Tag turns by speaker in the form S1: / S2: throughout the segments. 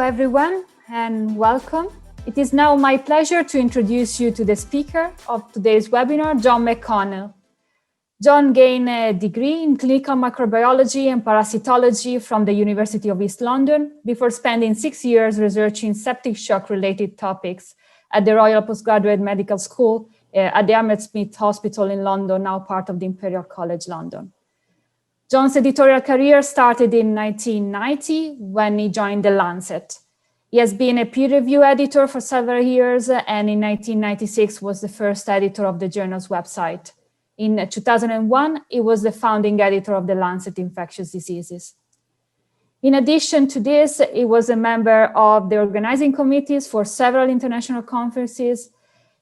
S1: everyone, and welcome. It is now my pleasure to introduce you to the speaker of today's webinar, John McConnell. John gained a degree in clinical microbiology and parasitology from the University of East London before spending 6 years researching septic shock-related topics at the Royal Postgraduate Medical School at the Hammersmith Hospital in London, now part of the Imperial College London. John's editorial career started in 1990 when he joined the Lancet. He has been a peer review editor for several years, and in 1996 was the first editor of the journal's website. In 2001, he was the founding editor of the Lancet Infectious Diseases. In addition to this, he was a member of the organizing committees for several international conferences.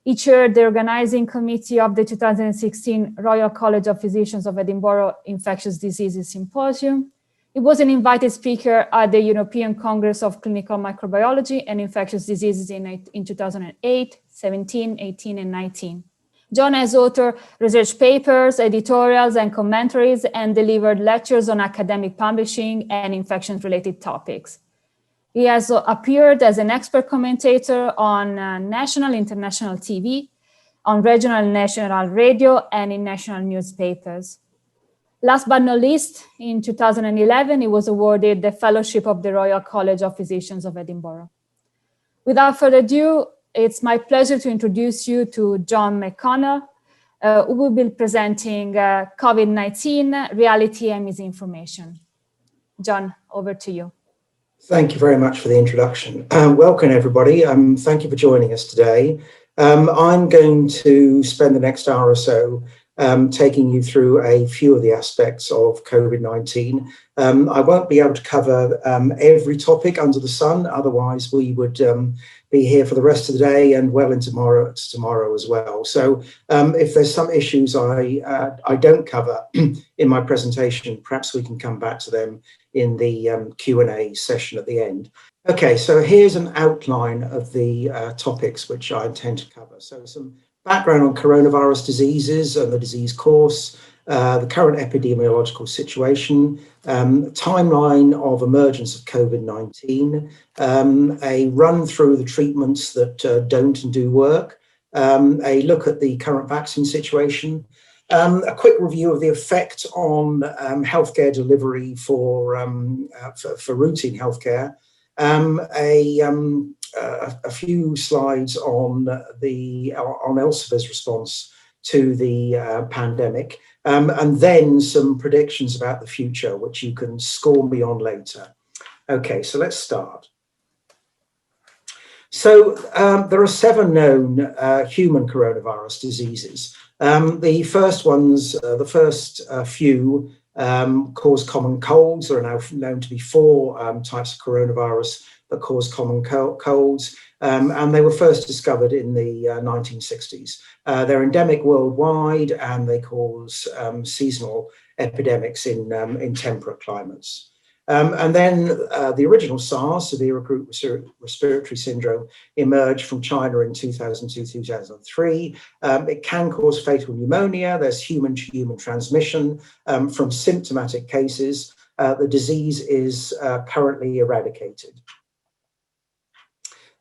S1: He chaired the organizing committee of the 2016 Royal College of Physicians of Edinburgh Infectious Diseases Symposium. He was an invited speaker at the European Congress of Clinical Microbiology and Infectious Diseases in 2008, 17, 18, and 19. John has authored research papers, editorials, and commentaries, and delivered lectures on academic publishing and infections-related topics. He has appeared as an expert commentator on national, international TV, on regional and national radio, and in national newspapers. Last but not least, in 2011, he was awarded the Fellowship of the Royal College of Physicians of Edinburgh. Without further ado, it's my pleasure to introduce you to John McConnell, who will be presenting COVID-19, reality and misinformation. John, over to you.
S2: Thank you very much for the introduction. Welcome, everybody. Thank you for joining us today. I'm going to spend the next hour or so taking you through a few of the aspects of COVID-19. I won't be able to cover every topic under the sun, otherwise we would be here for the rest of the day and well into tomorrow as well. So if there's some issues I don't cover in my presentation, perhaps we can come back to them in the Q&A session at the end. Okay, so here's an outline of the topics which I intend to cover. So some background on coronavirus diseases and the disease course, the current epidemiological situation, timeline of emergence of COVID-19, a run through the treatments that don't and do work, a look at the current vaccine situation, a quick review of the effect on healthcare delivery for routine healthcare, a few slides on Elsevier's response to the pandemic, and then some predictions about the future, which you can score me on later. Okay, so let's start. So there are 7 known human coronavirus diseases. The first ones, the first few cause common colds. There are now known to be 4 types of coronavirus that cause common colds, and they were first discovered in the 1960s. They're endemic worldwide, and they cause seasonal epidemics in temperate climates. And then the original SARS, severe acute respiratory syndrome, emerged from China in 2002-2003. It can cause fatal pneumonia. There's human-to-human transmission from symptomatic cases. The disease is currently eradicated.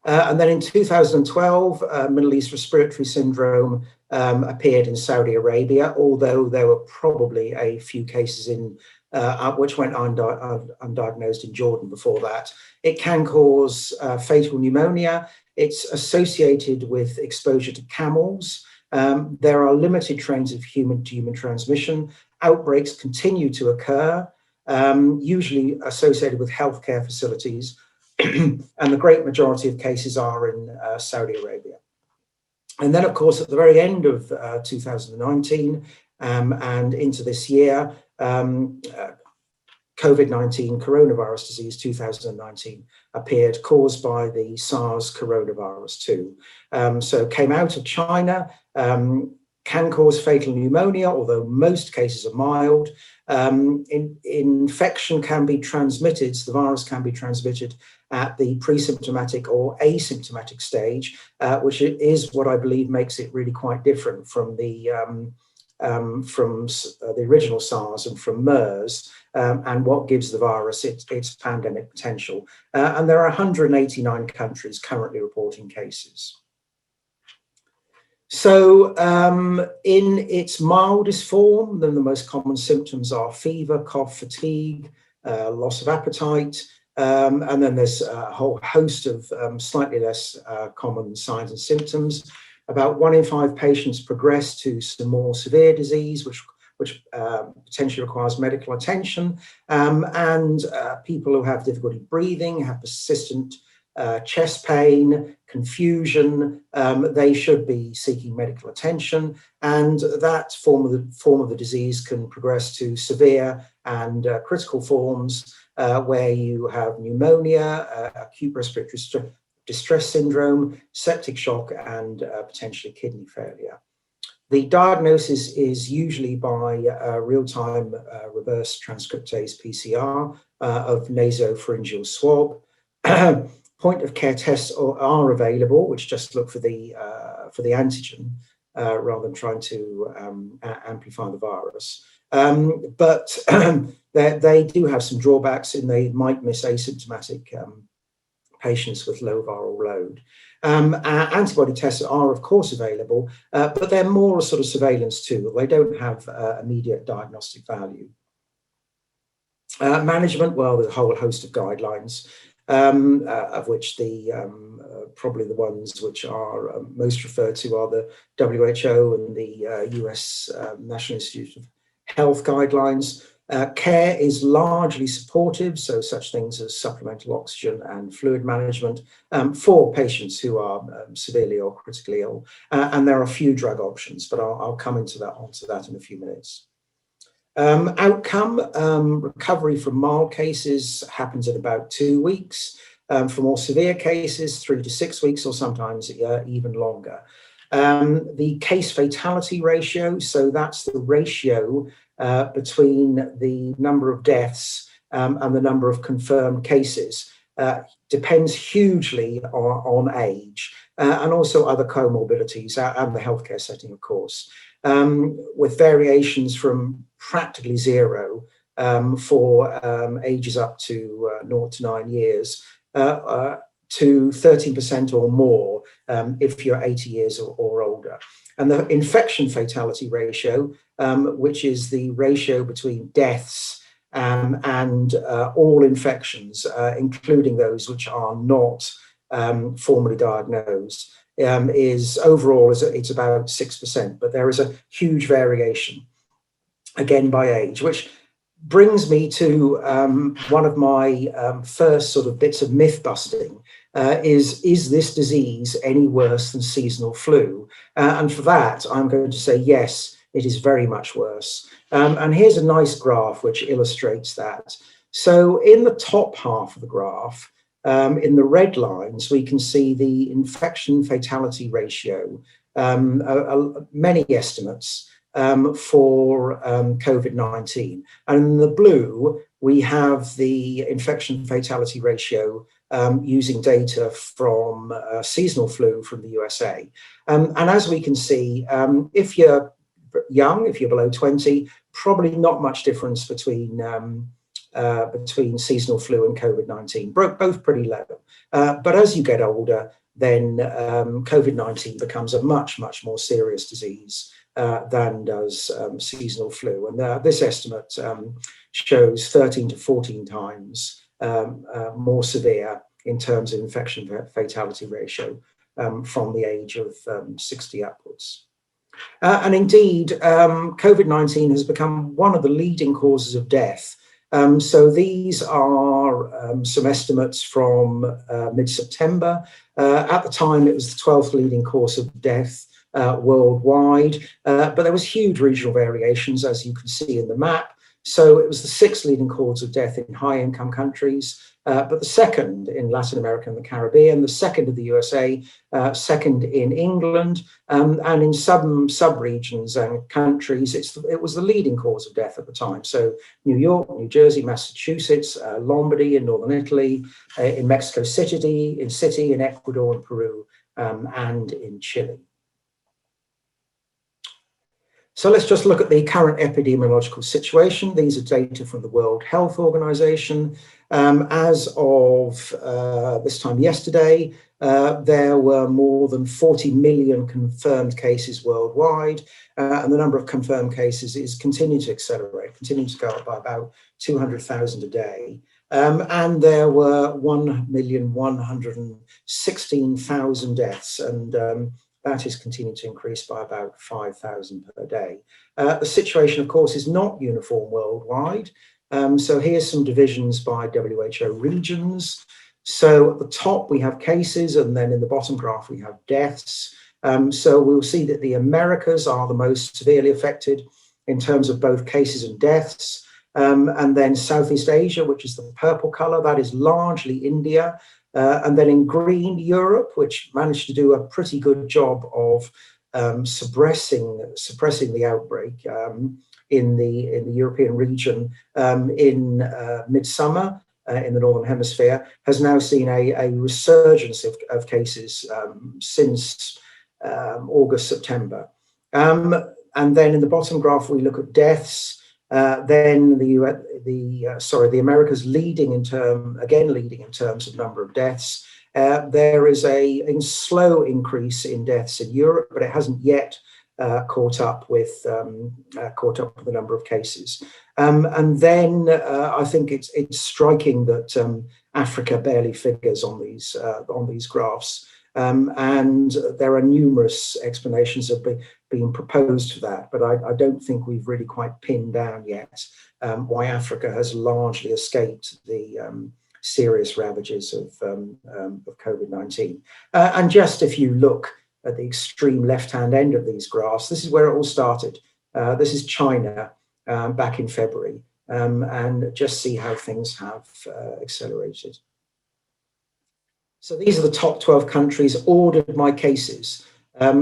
S2: And then in 2012, Middle East respiratory syndrome appeared in Saudi Arabia, although there were probably a few cases which went undiagnosed in Jordan before that. It can cause fatal pneumonia. It's associated with exposure to camels. There are limited trains of human-to-human transmission. Outbreaks continue to occur, usually associated with healthcare facilities, and the great majority of cases are in Saudi Arabia. And then, of course, at the very end of 2019 and into this year, COVID-19, coronavirus disease 2019, appeared, caused by the SARS coronavirus 2. So came out of China, can cause fatal pneumonia, although most cases are mild. Infection can be transmitted, so the virus can be transmitted at the pre-symptomatic or asymptomatic stage, which is what I believe makes it really quite different from the from the original SARS and from MERS, and what gives the virus its pandemic potential. And there are 189 countries currently reporting cases. So in its mildest form, then the most common symptoms are fever, cough, fatigue, loss of appetite, and then there's a whole host of slightly less common signs and symptoms. About 1 in 5 patients progress to some more severe disease, which potentially requires medical attention, and people who have difficulty breathing, have persistent chest pain, confusion, they should be seeking medical attention, and that form of the disease can progress to severe and critical forms where you have pneumonia, acute respiratory distress syndrome, septic shock, and potentially kidney failure. The diagnosis is usually by real-time reverse transcriptase PCR of nasopharyngeal swab. Point of care tests are available, which just look for the antigen rather than trying to amplify the virus. But they do have some drawbacks, and they might miss asymptomatic patients with low viral load. Antibody tests are, of course, available, but they're more a sort of surveillance tool. They don't have immediate diagnostic value. Management, well, there's a whole host of guidelines, of which probably the ones which are most referred to are the WHO and the US National Institute of Health guidelines. Care is largely supportive, so such things as supplemental oxygen and fluid management for patients who are severely or critically ill. And there are a few drug options, but I'll come onto that in a few minutes. Outcome, recovery from mild cases happens at about 2 weeks. For more severe cases, 3 to 6 weeks, or sometimes even longer. The case fatality ratio, so that's the ratio between the number of deaths and the number of confirmed cases, depends hugely on age and also other comorbidities and the healthcare setting, of course, with variations from practically 0 for ages up to 0 to 9 years to 13% or more if you're 80 years or older. And the infection fatality ratio, which is the ratio between deaths and all infections, including those which are not formally diagnosed, is overall it's about 6%, but there is a huge variation, again by age, which brings me to one of my first sort of bits of myth busting. Is this disease any worse than seasonal flu? And for that, I'm going to say yes, it is very much worse. And here's a nice graph which illustrates that. So in the top half of the graph, in the red lines, we can see the infection fatality ratio, many estimates for COVID-19. And in the blue, we have the infection fatality ratio using data from seasonal flu from the USA. And as we can see, if you're young, if you're below 20, probably not much difference between seasonal flu and COVID-19, both pretty low. But as you get older, then COVID-19 becomes a much, much more serious disease than does seasonal flu. And this estimate shows 13 to 14 times more severe in terms of infection fatality ratio from the age of 60 upwards. And indeed, COVID-19 has become one of the leading causes of death. So these are some estimates from mid-September. At the time, it was the 12th leading cause of death worldwide, but there was huge regional variations, as you can see in the map. So it was the 6th leading cause of death in high-income countries, but the 2nd in Latin America and the Caribbean, the 2nd in the USA, 2nd in England, and in some sub-regions and countries, it was the leading cause of death at the time. So New York, New Jersey, Massachusetts, Lombardy in northern Italy, in Mexico City, in Ecuador and Peru, and in Chile. So let's just look at the current epidemiological situation. These are data from the World Health Organization. As of this time yesterday, there were more than 40 million confirmed cases worldwide, and the number of confirmed cases is continuing to accelerate, continuing to go up by about 200,000 a day. And there were 1,116,000 deaths, and that is continuing to increase by about 5,000 per day. The situation, of course, is not uniform worldwide. So here's some divisions by WHO regions. So at the top we have cases, and then in the bottom graph we have deaths. So we'll see that the Americas are the most severely affected in terms of both cases and deaths. And then Southeast Asia, which is the purple color, that is largely India. And then in green, Europe, which managed to do a pretty good job of suppressing the outbreak in the European region in midsummer in the Northern Hemisphere, has now seen a resurgence of cases since August, September. And then in the bottom graph, we look at deaths. Then the Americas leading in terms of number of deaths. There is a slow increase in deaths in Europe, but it hasn't yet caught up with the number of cases. And then I think it's striking that Africa barely figures on these graphs. And there are numerous explanations of being proposed for that, but I don't think we've really quite pinned down yet why Africa has largely escaped the serious ravages of COVID-19. And just if you look at the extreme left-hand end of these graphs, this is where it all started. This is China back in February, and just see how things have accelerated. So these are the top 12 countries ordered by cases.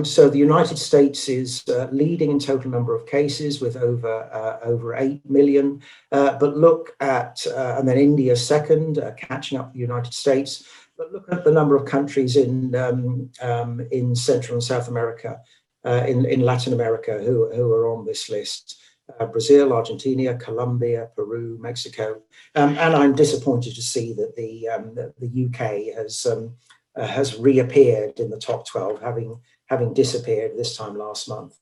S2: So the United States is leading in total number of cases with over 8 million. But look at, and then India second, catching up the United States. But look at the number of countries in Central and South America, in Latin America, who are on this list. Brazil, Argentina, Colombia, Peru, Mexico, and I'm disappointed to see that the UK has reappeared in the top 12, having disappeared this time last month.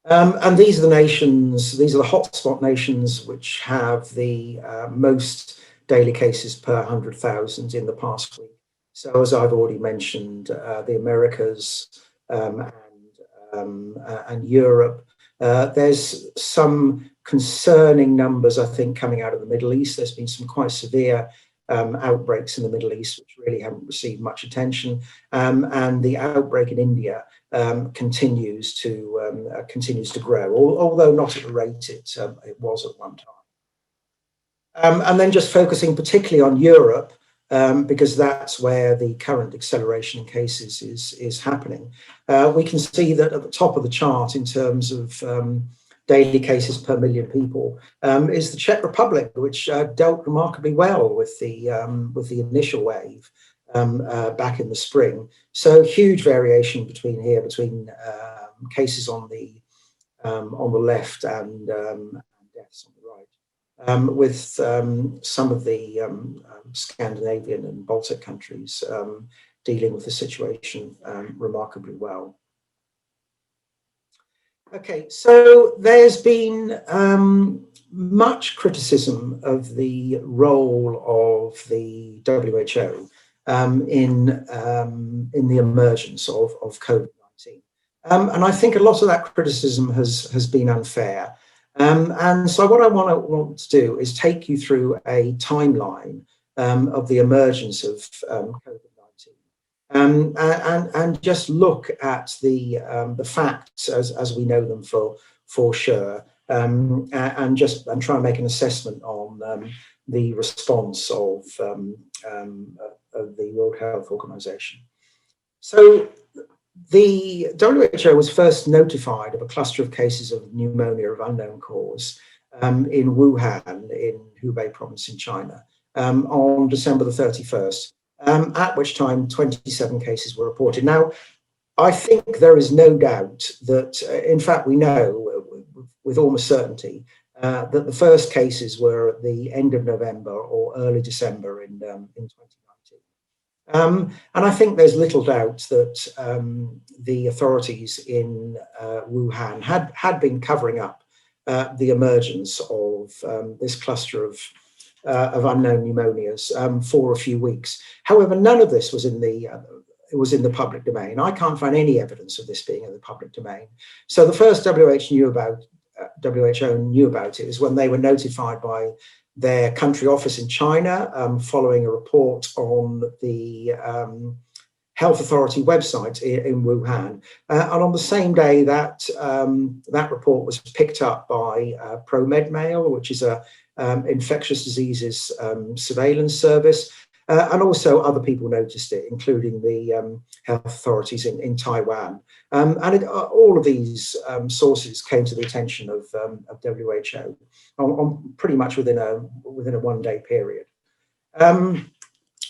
S2: And these are the nations, these are the hotspot nations which have the most daily cases per 100,000 in the past week. So as I've already mentioned, the Americas and Europe. There's some concerning numbers, I think, coming out of the Middle East. There's been some quite severe outbreaks in the Middle East, which really haven't received much attention. And the outbreak in India continues to grow, although not at the rate it was at one time. And then just focusing particularly on Europe, because that's where the current acceleration in cases is happening. We can see that at the top of the chart in terms of daily cases per million people is the Czech Republic, which dealt remarkably well with the initial wave back in the spring. So huge variation between cases on the left and deaths on the right. With some of the Scandinavian and Baltic countries dealing with the situation remarkably well. Okay, so there's been much criticism of the role of the WHO in the emergence of COVID-19, and I think a lot of that criticism has been unfair. And so what I want to do is take you through a timeline of the emergence of COVID-19 and just look at the facts as we know them for sure, and try and make an assessment on the response of the World Health Organization. So the WHO was first notified of a cluster of cases of pneumonia of unknown cause in Wuhan, in Hubei province in China, on December the 31st, at which time 27 cases were reported. Now, I think there is no doubt that, in fact, we know with almost certainty that the first cases were at the end of November or early December in 2019. And I think there's little doubt that the authorities in Wuhan had been covering up the emergence of this cluster of unknown pneumonias for a few weeks. However, none of this was in the public domain. I can't find any evidence of this being in the public domain. So the first WHO knew about it is when they were notified by their country office in China following a report on the health authority website in Wuhan. And on the same day that that report was picked up by ProMed Mail, which is a infectious diseases surveillance service, and also other people noticed it, including the health authorities in Taiwan. All of these sources came to the attention of WHO on pretty much within a 1 day period.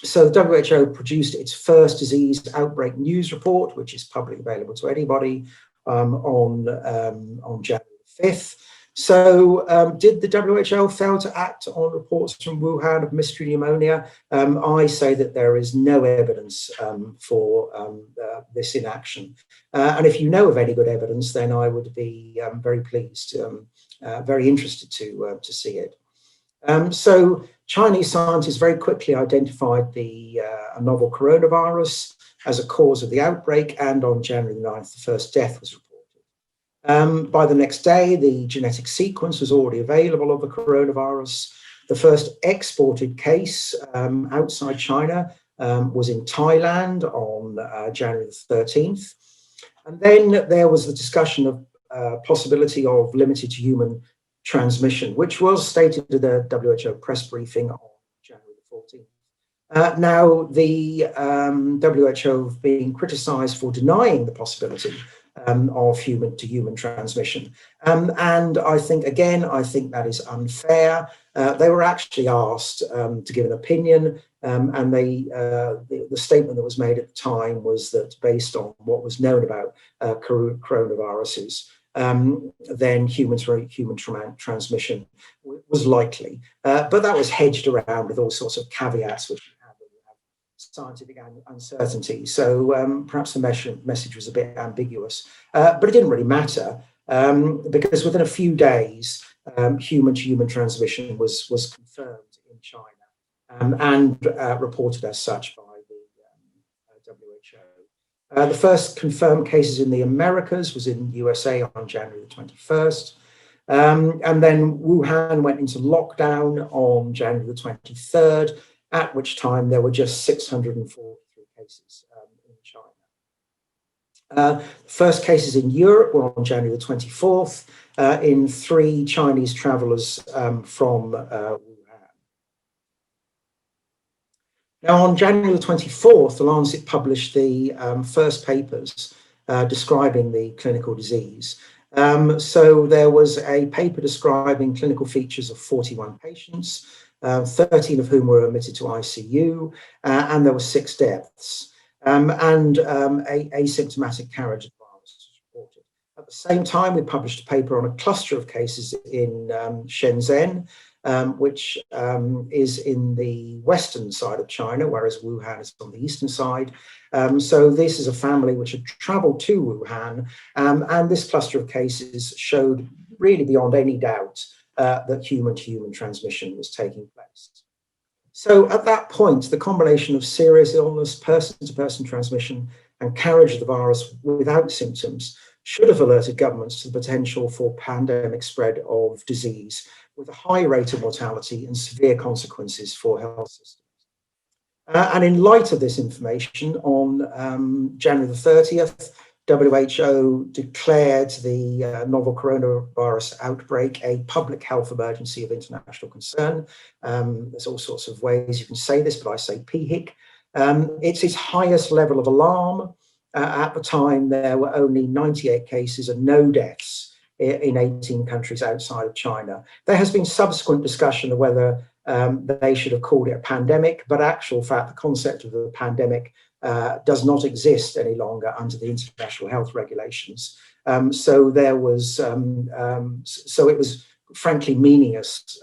S2: So the WHO produced its first disease outbreak news report, which is publicly available to anybody, on January 5th. So did the WHO fail to act on reports from Wuhan of mystery pneumonia? I say that there is no evidence for this inaction. And if you know of any good evidence, then I would be very pleased, very interested to see it. So Chinese scientists very quickly identified the novel coronavirus as a cause of the outbreak, and on January 9th, the first death was reported. By the next day, the genetic sequence was already available of the coronavirus. The first exported case outside China was in Thailand on January the 13th. And then there was the discussion of possibility of limited to human transmission, which was stated in the WHO press briefing on January the 14th. Now, the WHO have been criticised for denying the possibility of human to human transmission. And I think that is unfair. They were actually asked to give an opinion, and the statement that was made at the time was that based on what was known about coronaviruses, then human transmission was likely. But that was hedged around with all sorts of caveats, which you have when you have scientific uncertainty. So perhaps the message was a bit ambiguous, but it didn't really matter because within a few days, human-to-human transmission was confirmed in China and reported as such by the WHO. The first confirmed cases in the Americas was in USA on January the 21st. And then Wuhan went into lockdown on January the 23rd, at which time there were just 643 cases in China. First cases in Europe were on January the 24th in 3 Chinese travelers from Wuhan. Now, on January the 24th, the Lancet published the first papers describing the clinical disease. So there was a paper describing clinical features of 41 patients, 13 of whom were admitted to ICU, and there were 6 deaths, and asymptomatic carriage of the virus was reported. At the same time, we published a paper on a cluster of cases in Shenzhen, which is in the western side of China, whereas Wuhan is on the eastern side. So this is a family which had traveled to Wuhan, and this cluster of cases showed really beyond any doubt that human-to-human transmission was taking place. So at that point, the combination of serious illness, person-to-person transmission, and carriage of the virus without symptoms should have alerted governments to the potential for pandemic spread of disease with a high rate of mortality and severe consequences for health systems. And in light of this information, on January the 30th, WHO declared the novel coronavirus outbreak a public health emergency of international concern. There's all sorts of ways you can say this, but I say PHIC. It's its highest level of alarm. At the time, there were only 98 cases and no deaths in 18 countries outside of China. There has been subsequent discussion of whether they should have called it a pandemic, but actual fact, the concept of the pandemic does not exist any longer under the international health regulations. So there was, so it was frankly meaningless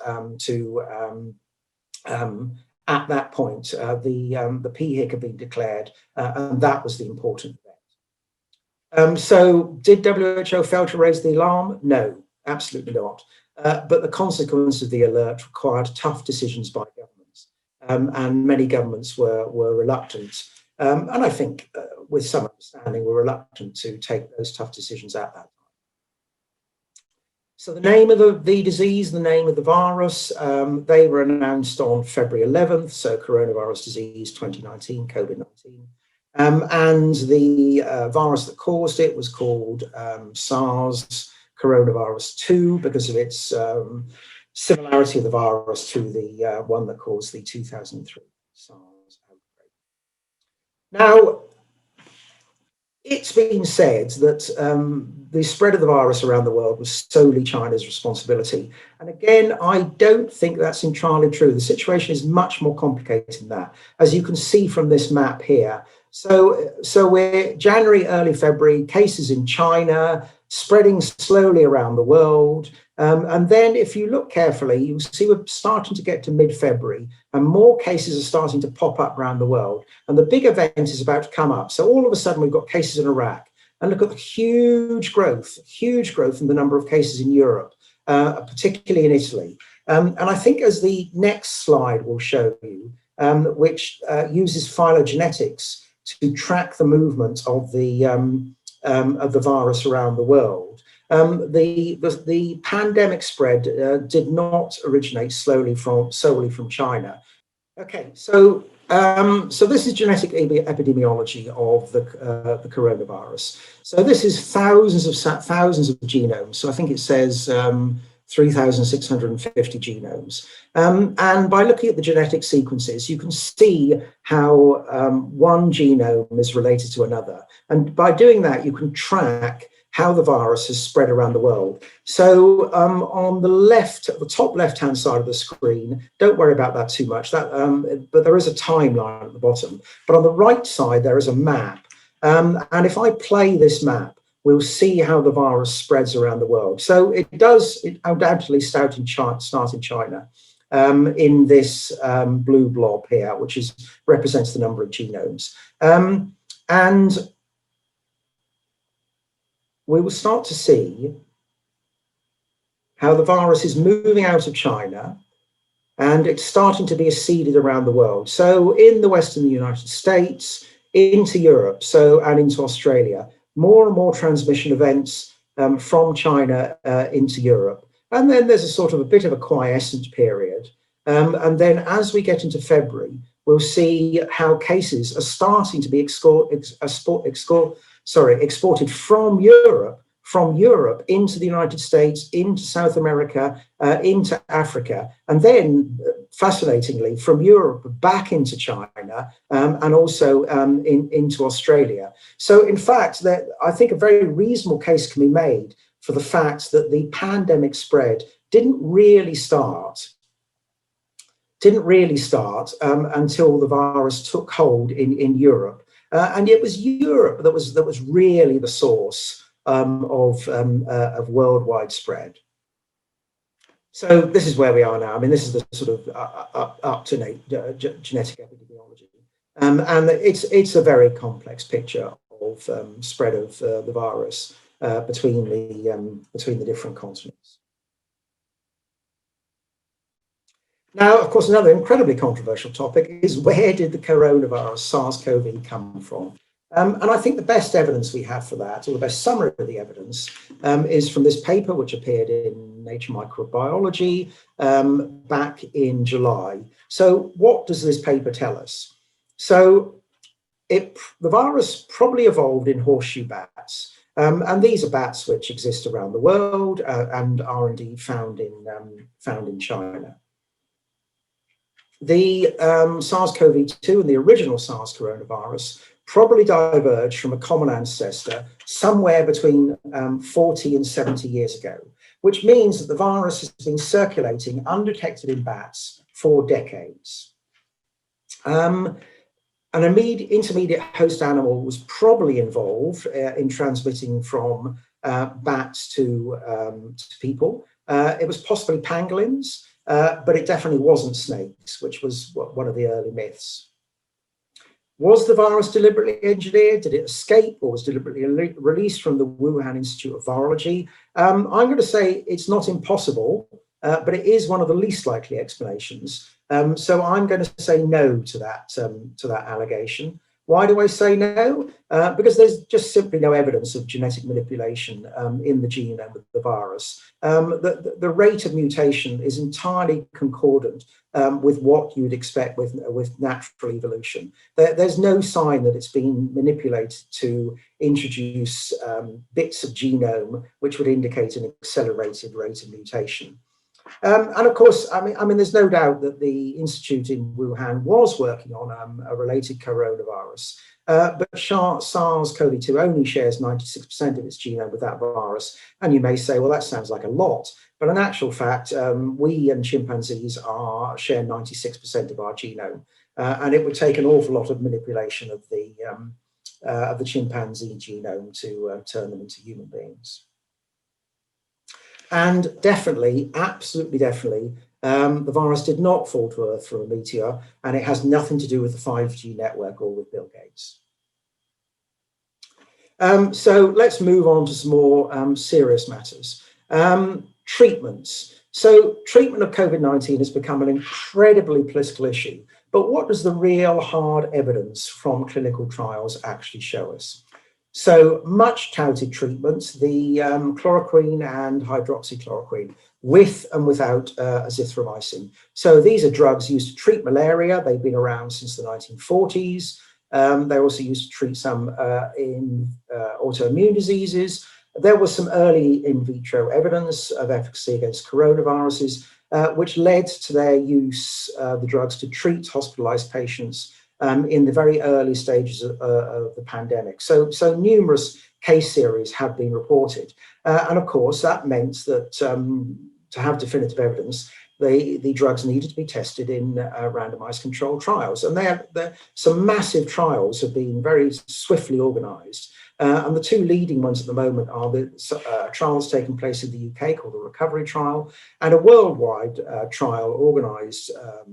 S2: at that point. The PHIC had been declared, and that was the important event. So did WHO fail to raise the alarm? No, absolutely not. But the consequence of the alert required tough decisions by governments, and many governments were reluctant, and I think with some understanding were reluctant to take those tough decisions at that time. So the name of the disease, the name of the virus, they were announced on February 11th, so coronavirus disease 2019, COVID-19. And the virus that caused it was called SARS coronavirus 2 because of its similarity of the virus to the one that caused the 2003 SARS outbreak. Now, it's been said that the spread of the virus around the world was solely China's responsibility. And again, I don't think that's entirely true. The situation is much more complicated than that, as you can see from this map here. So we're January, early February, cases in China, spreading slowly around the world. And then if you look carefully, you'll see we're starting to get to mid-February and more cases are starting to pop up around the world. And the big event is about to come up. So all of a sudden we've got cases in Iraq. And look at the huge growth in the number of cases in Europe, particularly in Italy. And I think as the next slide will show you, which uses phylogenetics to track the movement of the virus around the world. The pandemic spread did not originate solely from China. Okay, so this is genetic epidemiology of the coronavirus. So this is thousands of genomes. So I think it says 3,650 genomes. And by looking at the genetic sequences, you can see how one genome is related to another. And by doing that, you can track how the virus has spread around the world. So on the left, the top left-hand side of the screen, don't worry about that too much, but there is a timeline at the bottom. But on the right side, there is a map. And if I play this map, we'll see how the virus spreads around the world. So it undoubtedly start in China in this blue blob here, which represents the number of genomes. And we will start to see how the virus is moving out of China and it's starting to be seeded around the world. So in the Western United States, into Europe, and into Australia, more and more transmission events from China into Europe. And then there's a bit of a quiescent period. And then as we get into February, we'll see how cases are starting to be exported from Europe into the United States, into South America, into Africa, and then, fascinatingly, from Europe back into China and also into Australia. So, in fact, I think a very reasonable case can be made for the fact that the pandemic spread didn't really start until the virus took hold in Europe. And it was Europe that was really the source of worldwide spread. So this is where we are now. I mean, this is the sort of up-to-date genetic epidemiology, and it's a very complex picture of spread of the virus between the different continents. Now, of course, another incredibly controversial topic is where did the coronavirus, SARS-CoV, come from? And I think the best evidence we have for that, or the best summary of the evidence, is from this paper which appeared in Nature Microbiology back in July. So what does this paper tell us? So the virus probably evolved in horseshoe bats. And these are bats which exist around the world and are indeed found in China. The SARS-CoV-2 and the original SARS coronavirus probably diverged from a common ancestor somewhere between 40 and 70 years ago, which means that the virus has been circulating undetected in bats for decades. And An intermediate host animal was probably involved in transmitting from bats to people. It was possibly pangolins, but it definitely wasn't snakes, which was one of the early myths. Was the virus deliberately engineered? Did it escape or was deliberately released from the Wuhan Institute of Virology? I'm going to say it's not impossible, but it is one of the least likely explanations. So I'm going to say no to that allegation. Why do I say no? Because there's just simply no evidence of genetic manipulation in the genome of the virus. The rate of mutation is entirely concordant with what you would expect with natural evolution. There's no sign that it's been manipulated to introduce bits of genome which would indicate an accelerated rate of mutation. And of course, I mean, there's no doubt that the institute in Wuhan was working on a related coronavirus, but SARS-CoV-2 only shares 96% of its genome with that virus. And you may say, well, that sounds like a lot. But in actual fact, we and chimpanzees share 96% of our genome. And it would take an awful lot of manipulation of the chimpanzee genome to turn them into human beings. And definitely, absolutely definitely, the virus did not fall to Earth from a meteor, and it has nothing to do with the 5G network or with Bill Gates. So let's move on to some more serious matters. Treatments. So treatment of COVID-19 has become an incredibly political issue, but what does the real hard evidence from clinical trials actually show us? So much touted treatments, the chloroquine and hydroxychloroquine, with and without azithromycin. So these are drugs used to treat malaria. They've been around since the 1940s. They're also used to treat some in autoimmune diseases. There was some early in vitro evidence of efficacy against coronaviruses, which led to their use, the drugs, to treat hospitalized patients in the very early stages of the pandemic. So numerous case series have been reported. And of course, that meant that to have definitive evidence, the drugs needed to be tested in randomized controlled trials. And some massive trials have been very swiftly organized. And the two leading ones at the moment are the trials taking place in the UK called the Recovery Trial, and a worldwide trial organised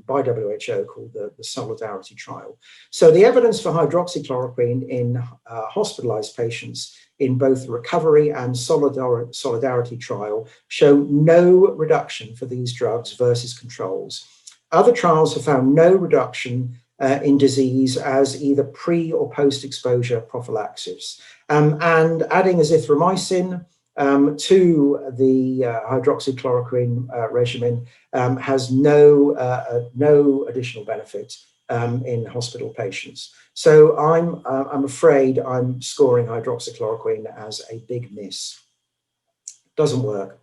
S2: by WHO called the Solidarity Trial. So the evidence for hydroxychloroquine in hospitalised patients in both the Recovery and Solidarity Trial show no reduction for these drugs versus controls. Other trials have found no reduction in disease as either pre or post-exposure prophylaxis. And adding azithromycin to the hydroxychloroquine regimen has no additional benefit in hospital patients. So I'm afraid I'm scoring hydroxychloroquine as a big miss. Doesn't work.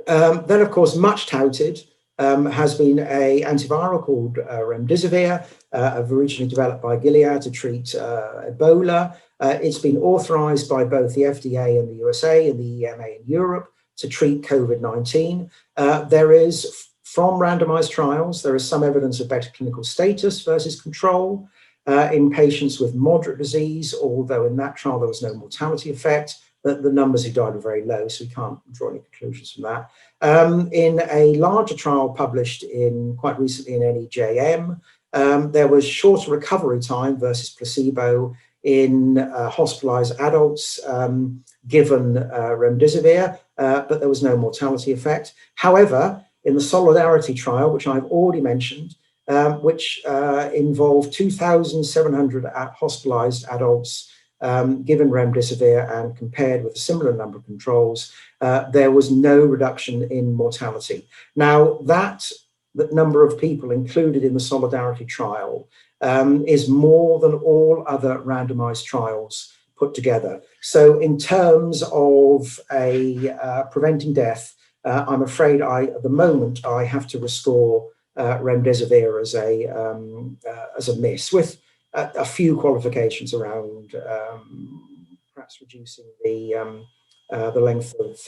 S2: Then, of course, much touted has been an antiviral called remdesivir, originally developed by Gilead to treat Ebola. It's been authorized by both the FDA in the USA and the EMA in Europe to treat COVID-19. There is, from randomized trials, there is some evidence of better clinical status versus control in patients with moderate disease, although in that trial there was no mortality effect. The numbers who died were very low, so we can't draw any conclusions from that. In a larger trial published quite recently in NEJM, there was shorter recovery time versus placebo in hospitalized adults given remdesivir, but there was no mortality effect. However, in the Solidarity trial, which I've already mentioned, which involved 2,700 hospitalized adults given remdesivir and compared with a similar number of controls, there was no reduction in mortality. Now, that number of people included in the Solidarity trial is more than all other randomized trials put together. So in terms of preventing death, I'm afraid at the moment, I have to rescore remdesivir as a miss, with a few qualifications around perhaps reducing the length of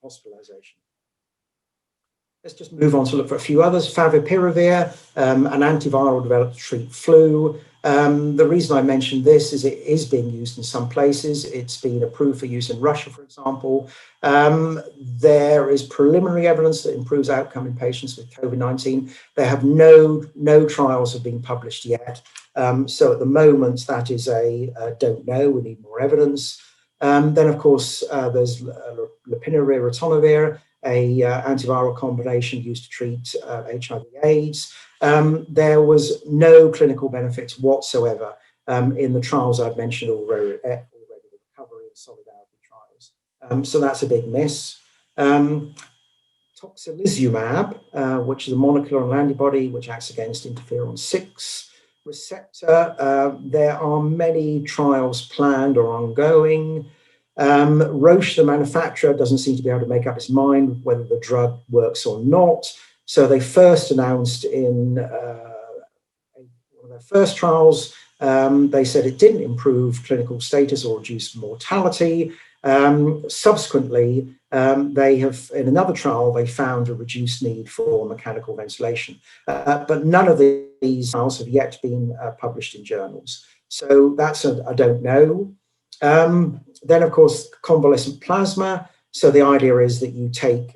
S2: hospitalization. Let's just move on to look for a few others. Favipiravir, an antiviral developed to treat flu. The reason I mentioned this is it is being used in some places. It's been approved for use in Russia, for example. There is preliminary evidence that improves outcome in patients with COVID-19. There have no trials have been published yet. So at the moment, that is a don't know. We need more evidence. Then, of course, there's lopinavir, ritonavir, a antiviral combination used to treat HIV/AIDS. There was no clinical benefits whatsoever in the trials I've mentioned already, the recovery and solidarity trials. So that's a big miss. Tocilizumab, which is a monoclonal antibody which acts against interferon 6 receptor. There are many trials planned or ongoing. Roche, the manufacturer, doesn't seem to be able to make up its mind whether the drug works or not. So they first announced in one of their first trials, they said it didn't improve clinical status or reduce mortality. Subsequently, they have, in another trial, they found a reduced need for mechanical ventilation. But none of these trials have yet been published in journals. So that's I don't know. Then, of course, convalescent plasma. So the idea is that you take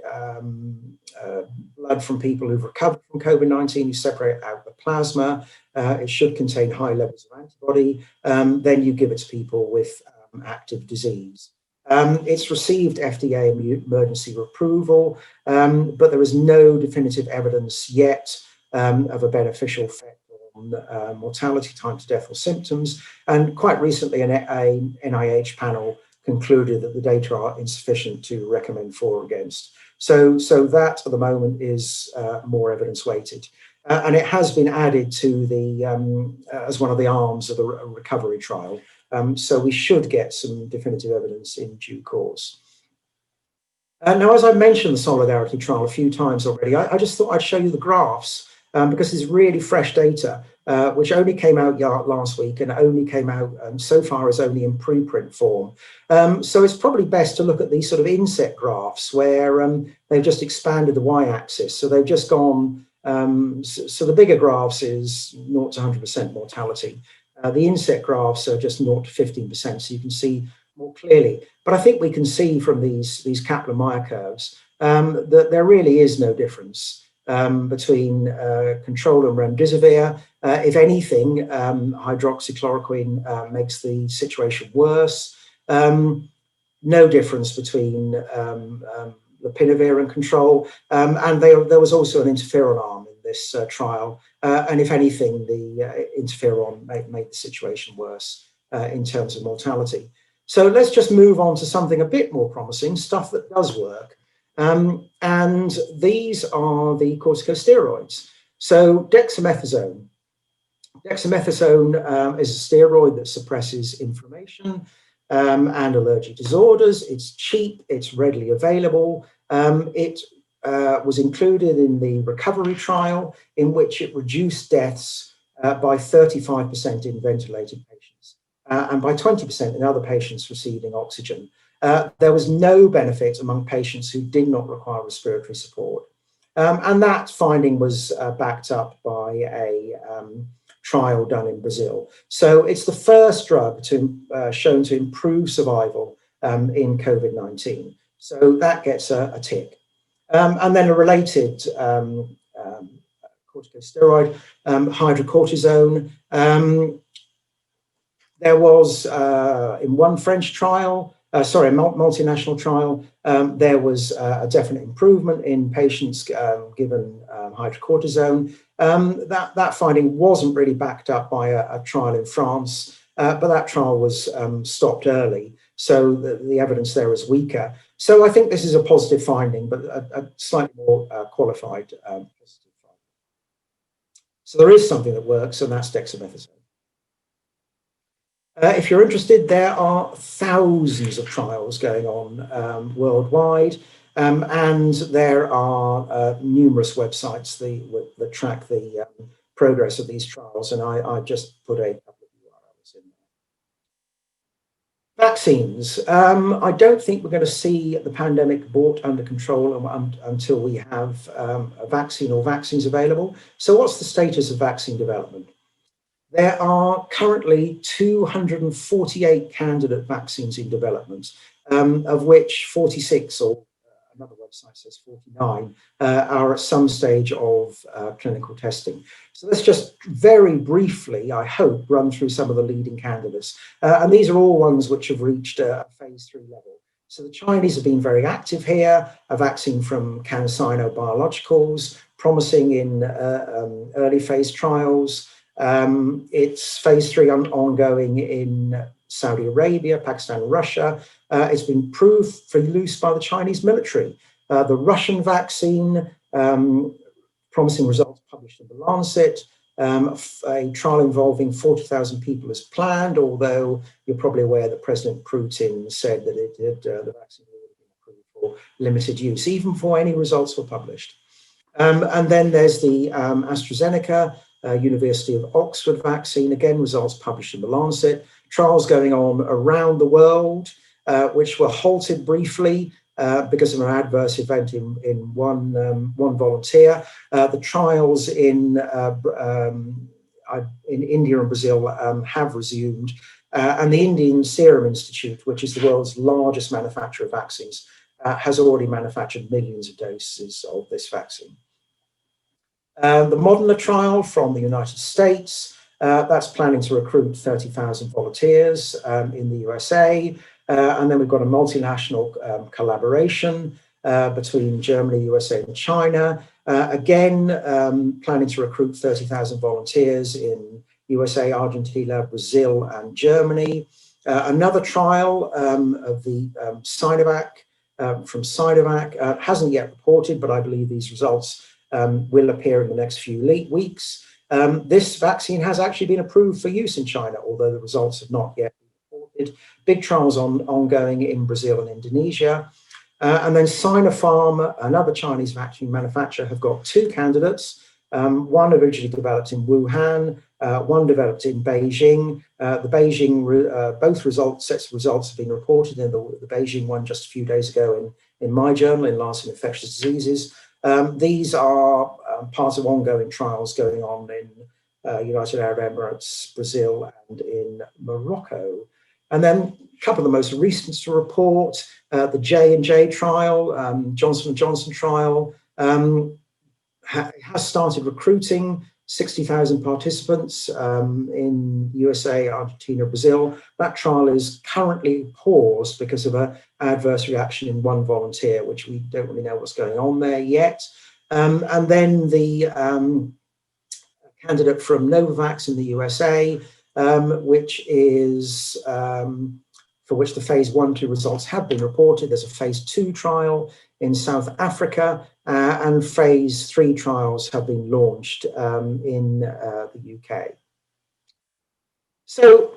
S2: blood from people who've recovered from COVID-19, you separate out the plasma. It should contain high levels of antibody. Then you give it to people with active disease. It's received FDA emergency approval, but there is no definitive evidence yet of a beneficial effect on mortality, time to death, or symptoms. And quite recently, an NIH panel concluded that the data are insufficient to recommend for or against. So that at the moment is more evidence weighted. And it has been added to the as one of the arms of the recovery trial. So we should get some definitive evidence in due course. Now, as I mentioned the Solidarity trial a few times already, I just thought I'd show you the graphs because it's really fresh data, which only came out last week and only came out so far as only in preprint form. So it's probably best to look at these sort of inset graphs where they've just expanded the y-axis. So they've just gone, so the bigger graphs is 0 to 100% mortality. The inset graphs are just 0 to 15%, so you can see more clearly. But I think we can see from these Kaplan-Meier curves that there really is no difference between control and remdesivir. If anything, hydroxychloroquine makes the situation worse. No difference between lopinavir and control. And there was also an interferon arm in this trial. And if anything, the interferon made the situation worse in terms of mortality. So let's just move on to something a bit more promising, stuff that does work. And these are the corticosteroids. So dexamethasone. Dexamethasone is a steroid that suppresses inflammation and allergic disorders. It's cheap, it's readily available. It was included in the recovery trial in which it reduced deaths by 35% in ventilated patients and by 20% in other patients receiving oxygen. There was no benefit among patients who did not require respiratory support. And that finding was backed up by a trial done in Brazil. So it's the first drug shown to improve survival in COVID-19. So that gets a tick. And then a related corticosteroid, hydrocortisone. There was in one French trial, multinational trial, there was a definite improvement in patients given hydrocortisone. That finding wasn't really backed up by a trial in France, but that trial was stopped early. So the evidence there is weaker. So I think this is a positive finding, but a slightly more qualified positive finding. So there is something that works, and that's dexamethasone. If you're interested, there are thousands of trials going on worldwide, and there are numerous websites that track the progress of these trials, and I just put a couple of URLs in Vaccines. I don't think we're going to see the pandemic brought under control until we have a vaccine or vaccines available. So what's the status of vaccine development? There are currently 248 candidate vaccines in development, of which 46, or another website says 49, are at some stage of clinical testing. So let's just very briefly, I hope, run through some of the leading candidates. And these are all ones which have reached a phase 3 level. So the Chinese have been very active here. A vaccine from CanSino Biologicals, promising in early phase trials. It's phase 3 ongoing in Saudi Arabia, Pakistan, and Russia. It's been proved for use by the Chinese military. The Russian vaccine, promising results published in the Lancet. A trial involving 40,000 people is planned, although you're probably aware that President Putin said that the vaccine would have been approved for limited use, even before any results were published. And then there's the AstraZeneca, University of Oxford vaccine, again, results published in the Lancet. Trials going on around the world, which were halted briefly because of an adverse event in one volunteer. The trials in India and Brazil have resumed. And the Indian Serum Institute, which is the world's largest manufacturer of vaccines, has already manufactured millions of doses of this vaccine. The Moderna trial from the United States, that's planning to recruit 30,000 volunteers in the USA. And then we've got a multinational collaboration between Germany, USA, and China. Again, planning to recruit 30,000 volunteers in USA, Argentina, Brazil, and Germany. Another trial of the Sinovac from Sinovac hasn't yet reported, but I believe these results will appear in the next few weeks. This vaccine has actually been approved for use in China, although the results have not yet been reported. Big trials ongoing in Brazil and Indonesia. And then Sinopharm, another Chinese vaccine manufacturer, have got two candidates. One originally developed in Wuhan, one developed in Beijing. The Beijing, both sets of results have been reported in the Beijing one just a few days ago in my journal, in Lancet Infectious Diseases. These are part of ongoing trials going on in United Arab Emirates, Brazil, and in Morocco. And then a couple of the most recent to report, the J&J trial, Johnson & Johnson trial, has started recruiting 60,000 participants in USA, Argentina, Brazil. That trial is currently paused because of an adverse reaction in one volunteer, which we don't really know what's going on there yet. And then the candidate from Novavax in the USA, which is for which the phase 1-2 results have been reported. There's a phase 2 trial in South Africa, and phase 3 trials have been launched in the UK. So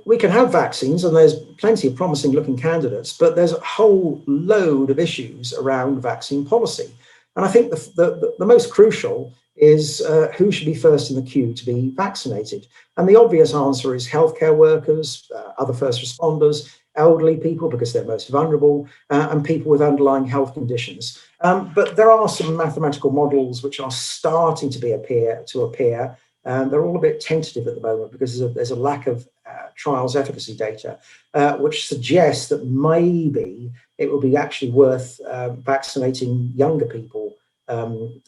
S2: we can have vaccines, and there's plenty of promising looking candidates, but there's a whole load of issues around vaccine policy. And I think the most crucial is who should be first in the queue to be vaccinated. And the obvious answer is healthcare workers, other first responders, elderly people because they're most vulnerable, and people with underlying health conditions. But there are some mathematical models which are starting to appear. They're all a bit tentative at the moment because there's a lack of trials efficacy data, which suggests that maybe it will be actually worth vaccinating younger people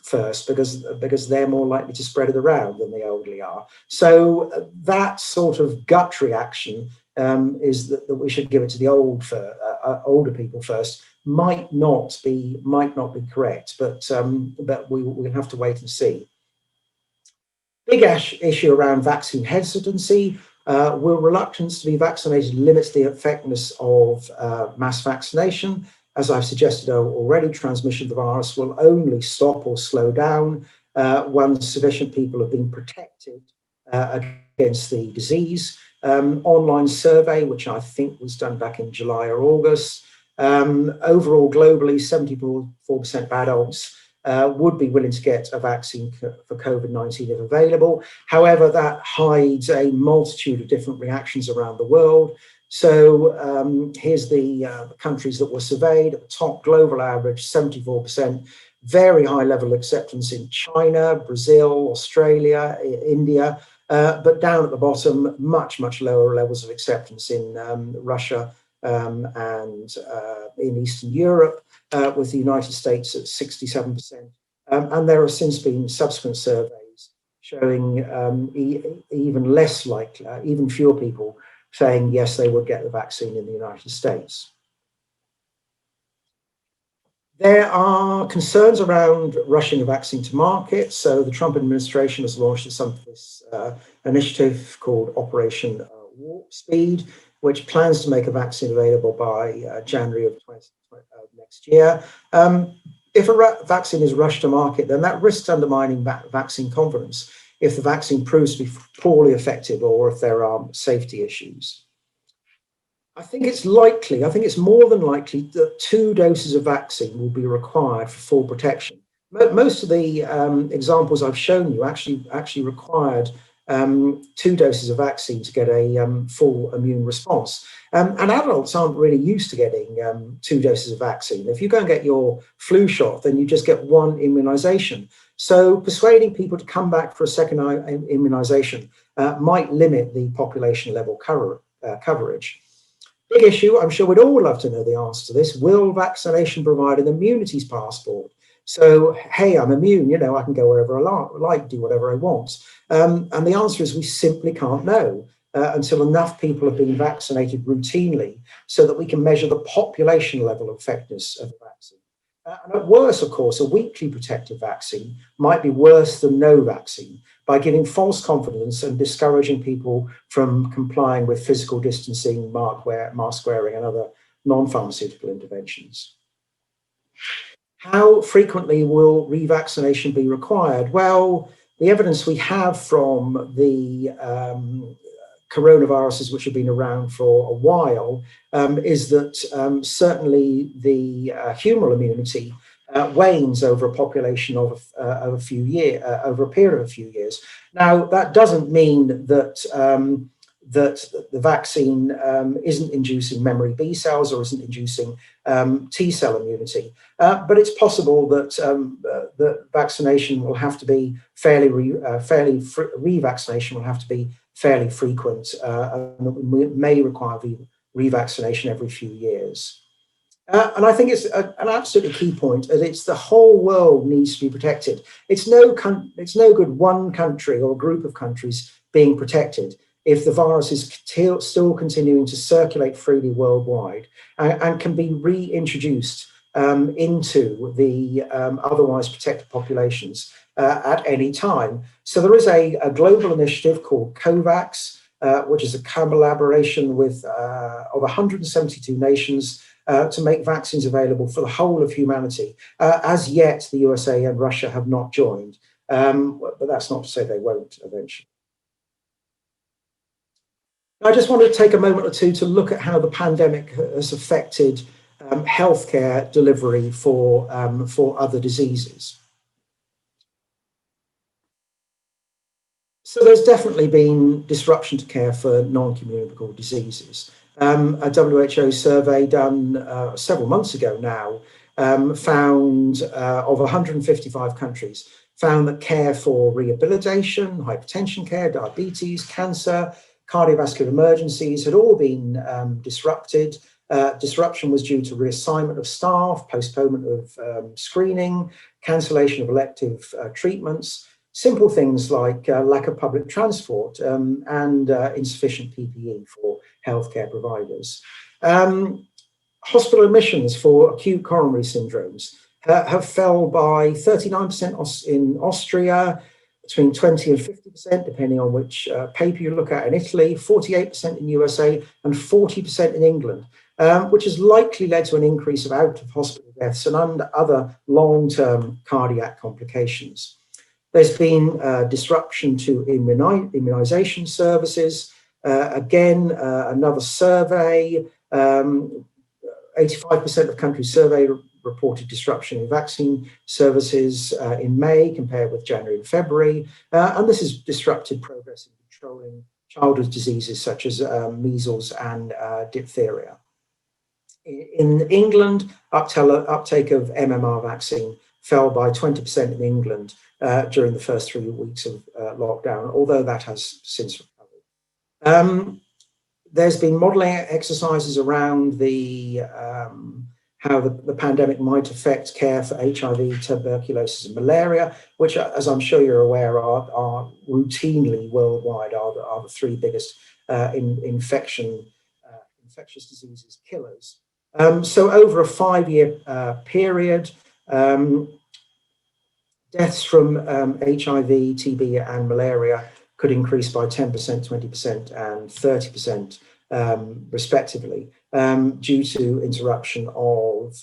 S2: first, because they're more likely to spread it around than the elderly are. So that sort of gut reaction is that we should give it to the older people first. Might not be correct, but we'll have to wait and see. Big issue around vaccine hesitancy. Will reluctance to be vaccinated limits the effectiveness of mass vaccination? As I've suggested already, transmission of the virus will only stop or slow down once sufficient people have been protected against the disease. Online survey, which I think was done back in July or August. Overall, globally, 74% of adults would be willing to get a vaccine for COVID-19 if available. However, that hides a multitude of different reactions around the world. So here's the countries that were surveyed. At the top, global average, 74%. Very high level of acceptance in China, Brazil, Australia, India. But down at the bottom, much, much lower levels of acceptance in Russia and in Eastern Europe, with the United States at 67%. And there have since been subsequent surveys showing even less likely, even fewer people saying yes, they would get the vaccine in the United States. There are concerns around rushing a vaccine to market. So the Trump administration has launched this initiative called Operation Warp Speed, which plans to make a vaccine available by January of next year. If a vaccine is rushed to market, then that risks undermining vaccine confidence if the vaccine proves to be poorly effective or if there are safety issues. I think it's more than likely that 2 doses of vaccine will be required for full protection. Most of the examples I've shown you actually required 2 doses of vaccine to get a full immune response. And adults aren't really used to getting 2 doses of vaccine. If you go and get your flu shot, then you just get 1 immunization. So persuading people to come back for a second immunization might limit the population level coverage. Big issue, I'm sure we'd all love to know the answer to this. Will vaccination provide an immunities passport? So, hey, I'm immune, I can go wherever I like, do whatever I want. And the answer is we simply can't know until enough people have been vaccinated routinely so that we can measure the population level of effectiveness of the vaccine. And at worst, of course, a weakly protective vaccine might be worse than no vaccine by giving false confidence and discouraging people from complying with physical distancing, mask wearing, and other non-pharmaceutical interventions. How frequently will revaccination be required? Well, the evidence we have from the coronaviruses which have been around for a while is that certainly the humoral immunity wanes over a population of a few years, over a period of a few years. Now, that doesn't mean that that the vaccine isn't inducing memory B cells or isn't inducing T cell immunity, but it's possible that the vaccination will have to be revaccination will have to be fairly frequent, and may require revaccination every few years. And I think it's an absolutely key point, that it's the whole world needs to be protected. It's no good one country or a group of countries being protected if the virus is still continuing to circulate freely worldwide and can be reintroduced into the otherwise protected populations at any time. So there is a global initiative called COVAX, which is a collaboration with of 172 nations to make vaccines available for the whole of humanity. As yet, the USA and Russia have not joined, but that's not to say they won't eventually. I just want to take a moment or two to look at how the pandemic has affected healthcare delivery for other diseases. So there's definitely been disruption to care for non-communicable diseases. A WHO survey done several months ago now found of 155 countries, found that care for rehabilitation, hypertension care, diabetes, cancer, cardiovascular emergencies had all been disrupted. Disruption was due to reassignment of staff, postponement of screening, cancellation of elective treatments, simple things like lack of public transport and insufficient PPE for healthcare providers. Hospital admissions for acute coronary syndromes have fell by 39% in Austria, between 20 and 50%, depending on which paper you look at, in Italy, 48% in USA, and 40% in England, which has likely led to an increase of out-of-hospital deaths and other long-term cardiac complications. There's been disruption to immunization services. Again, another survey, 85% of countries surveyed reported disruption in vaccine services in May compared with January and February. And this has disrupted progress in controlling childhood diseases such as measles and diphtheria. In England, uptake of MMR vaccine fell by 20% in England during the first 3 weeks of lockdown, although that has since recovered. There's been modelling exercises around how the pandemic might affect care for HIV, tuberculosis, and malaria, which, as I'm sure you're aware, are routinely worldwide are the three biggest infectious diseases killers. So over a 5-year period, deaths from HIV, TB, and malaria could increase by 10%, 20%, and 30%, respectively, due to interruption of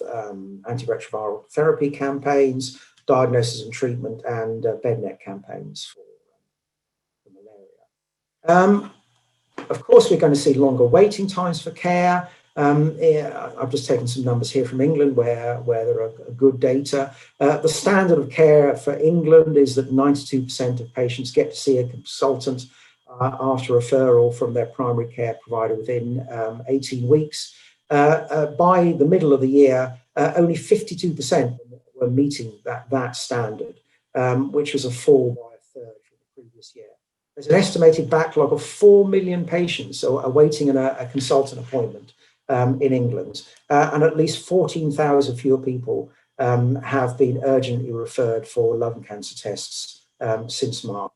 S2: antiretroviral therapy campaigns, diagnosis and treatment, and bednet campaigns for malaria. Of course, we're going to see longer waiting times for care. I've just taken some numbers here from England where there are good data. The standard of care for England is that 92% of patients get to see a consultant after referral from their primary care provider within 18 weeks. By the middle of the year, only 52% were meeting that standard, which was a fall by a third from the previous year. There's an estimated backlog of 4 million patients awaiting a consultant appointment in England, and at least 14,000 fewer people have been urgently referred for lung cancer tests since March.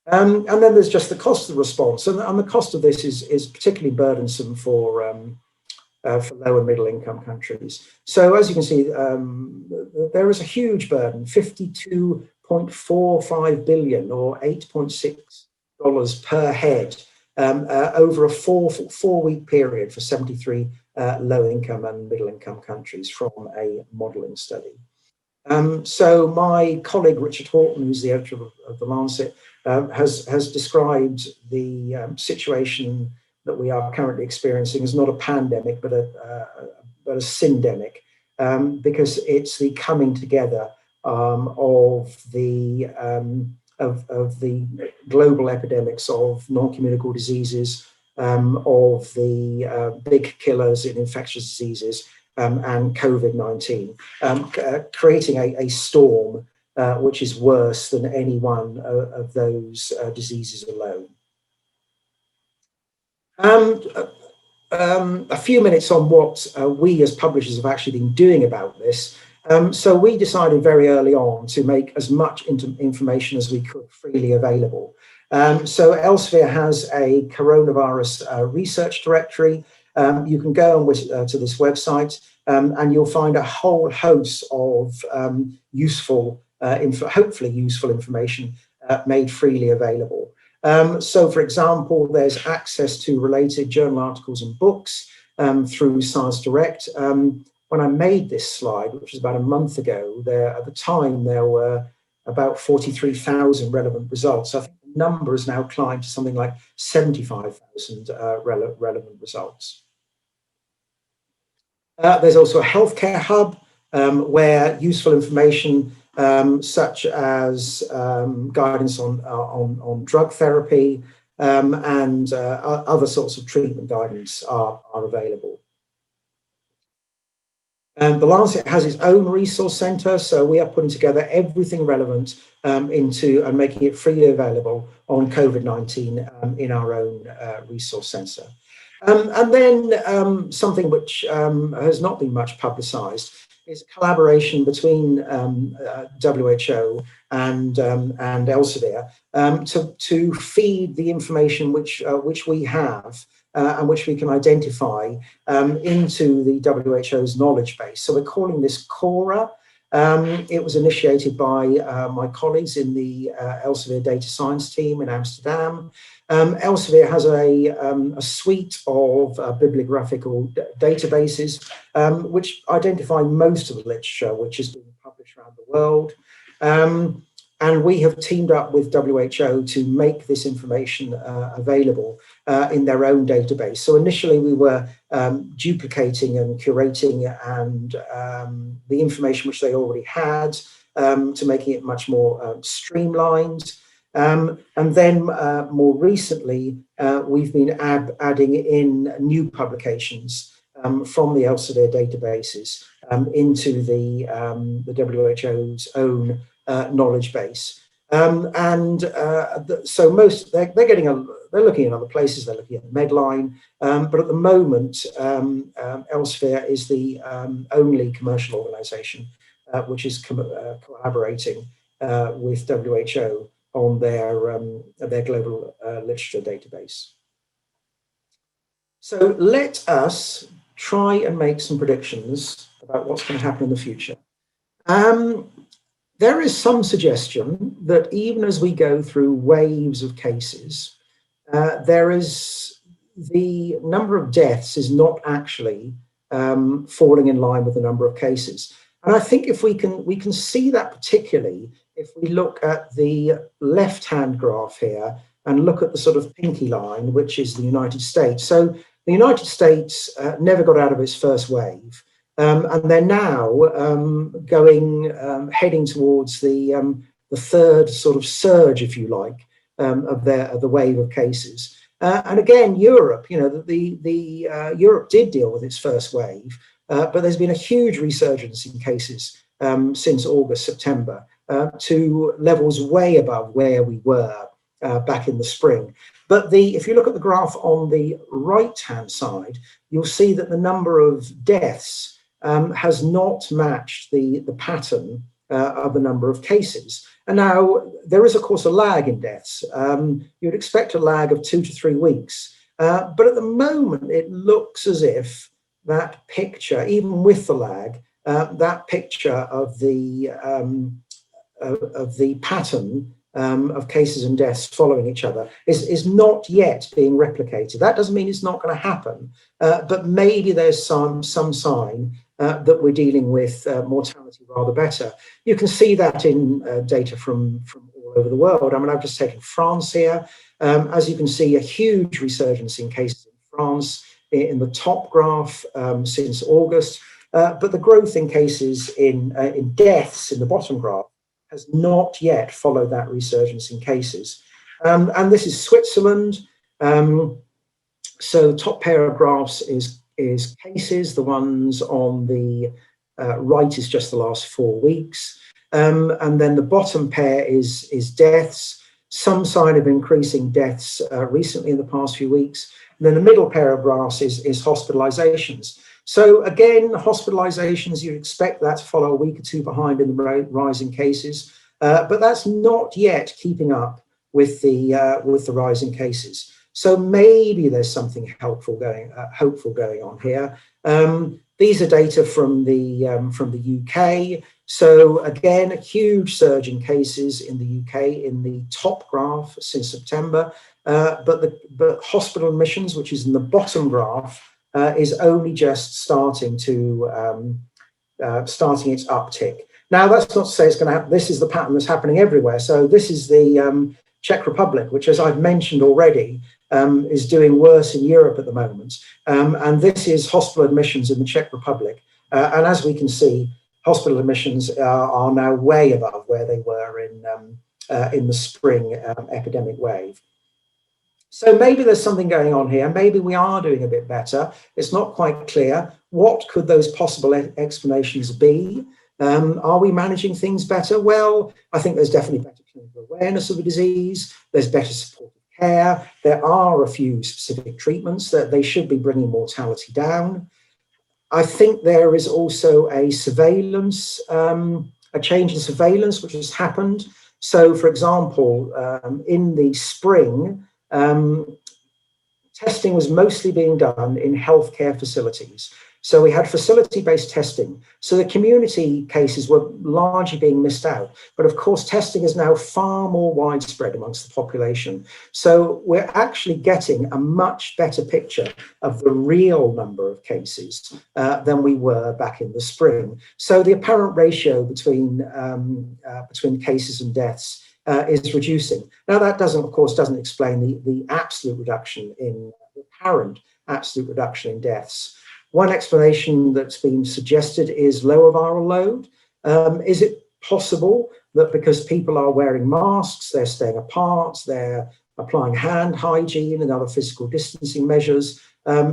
S2: And then there's just the cost of the response, and the cost of this is particularly burdensome for low and middle income countries. So as you can see, there is a huge burden, $52.45 billion or $8.6 per head over a four-week period for 73 low-income and middle-income countries from a modelling study. So my colleague Richard Horton, who's the editor of the Lancet, has described the situation that we are currently experiencing as not a pandemic, but a syndemic, because it's the coming together of the global epidemics of non-communicable diseases, of the big killers in infectious diseases, and COVID-19, creating a storm which is worse than any one of those diseases alone. A few minutes on what we as publishers have actually been doing about this. So we decided very early on to make as much information as we could freely available. So Elsevier has a coronavirus research directory. You can go to this website and you'll find a whole host of hopefully useful information made freely available. So for example, there's access to related journal articles and books through Science Direct. When I made this slide, which was about a month ago, at the time there were about 43,000 relevant results. I think the number has now climbed to something like 75,000 relevant results. There's also a healthcare hub where useful information such as guidance on drug therapy and other sorts of treatment guidance are available. The Lancet has its own resource centre, so we are putting together everything relevant into and making it freely available on COVID-19 in our own resource centre. And then something which has not been much publicised is a collaboration between WHO and Elsevier to feed the information which we have and which we can identify into the WHO's knowledge base. So we're calling this CORA. It was initiated by my colleagues in the Elsevier data science team in Amsterdam. Elsevier has a suite of bibliographical databases which identify most of the literature which is being published around the world. And we have teamed up with WHO to make this information available in their own database. So initially we were duplicating and curating and the information which they already had to making it much more streamlined. And then more recently, we've been adding in new publications from the Elsevier databases into the WHO's own knowledge base. So they're looking at other places. They're looking at Medline, but at the moment, Elsevier is the only commercial organisation which is collaborating with WHO on their global literature database. So let us try and make some predictions about what's going to happen in the future. There is some suggestion that even as we go through waves of cases, the number of deaths is not actually falling in line with the number of cases. And I think if we can see that particularly if we look at the left-hand graph here and look at the sort of pinky line, which is the United States. So the United States never got out of its first wave. And they're now heading towards the third sort of surge, if you like, of the wave of cases. And again, Europe, Europe did deal with its first wave, but there's been a huge resurgence in cases since August, September, to levels way above where we were back in the spring. But if you look at the graph on the right-hand side, you'll see that the number of deaths has not matched the pattern of the number of cases. And now there is, of course, a lag in deaths. You'd expect a lag of 2 to 3 weeks. But at the moment, it looks as if that picture, even with the lag, that picture of the pattern of cases and deaths following each other is not yet being replicated. That doesn't mean it's not going to happen, but maybe there's some sign that we're dealing with mortality rather better. You can see that in data from all over the world. I mean, I've just taken France here. As you can see, a huge resurgence in cases in France in the top graph since August, but the growth in cases in deaths in the bottom graph has not yet followed that resurgence in cases. And this is Switzerland. So the top pair of graphs is cases. The ones on the right is just the last 4 weeks. And then the bottom pair is deaths, some sign of increasing deaths recently in the past few weeks. And then the middle pair of graphs is hospitalizations. So again, hospitalizations, you'd expect that to follow a week or two behind in the rise in cases, but that's not yet keeping up with the rise in cases. So maybe there's something hopeful going on here. These are data from the UK. So again, a huge surge in cases in the UK in the top graph since September, but hospital admissions, which is in the bottom graph, is only just starting its uptick. Now, that's not to say it's going to happen. This is the pattern that's happening everywhere. So this is the Czech Republic, which, as I've mentioned already, is doing worse in Europe at the moment. And this is hospital admissions in the Czech Republic. And as we can see, hospital admissions are now way above where they were in the spring epidemic wave. So maybe there's something going on here. Maybe we are doing a bit better. It's not quite clear. What could those possible explanations be? Are we managing things better? Well, I think there's definitely better clinical awareness of the disease. There's better supportive care. There are a few specific treatments that they should be bringing mortality down. I think there is also a surveillance, a change in surveillance which has happened. So, for example, in the spring, testing was mostly being done in healthcare facilities. So we had facility-based testing. So the community cases were largely being missed out. But of course, testing is now far more widespread amongst the population. So we're actually getting a much better picture of the real number of cases than we were back in the spring. So the apparent ratio between cases and deaths is reducing. Now that of course doesn't explain the absolute reduction in the apparent absolute reduction in deaths. One explanation that's been suggested is lower viral load. Is it possible? that because people are wearing masks, they're staying apart, they're applying hand hygiene and other physical distancing measures,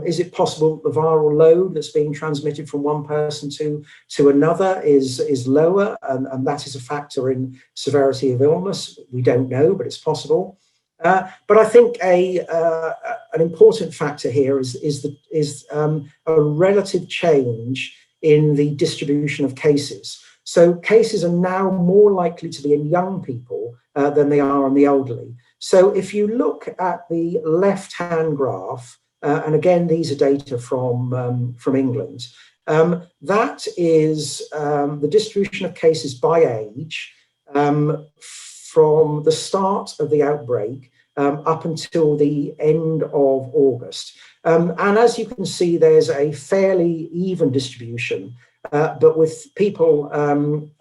S2: is it possible that the viral load that's being transmitted from one person to another is lower, and that is a factor in severity of illness? We don't know, but it's possible. But I think an important factor here is a relative change in the distribution of cases. So cases are now more likely to be in young people than they are in the elderly. So if you look at the left-hand graph, and again, these are data from England, that is the distribution of cases by age from the start of the outbreak up until the end of August. And as you can see, there's a fairly even distribution, but with people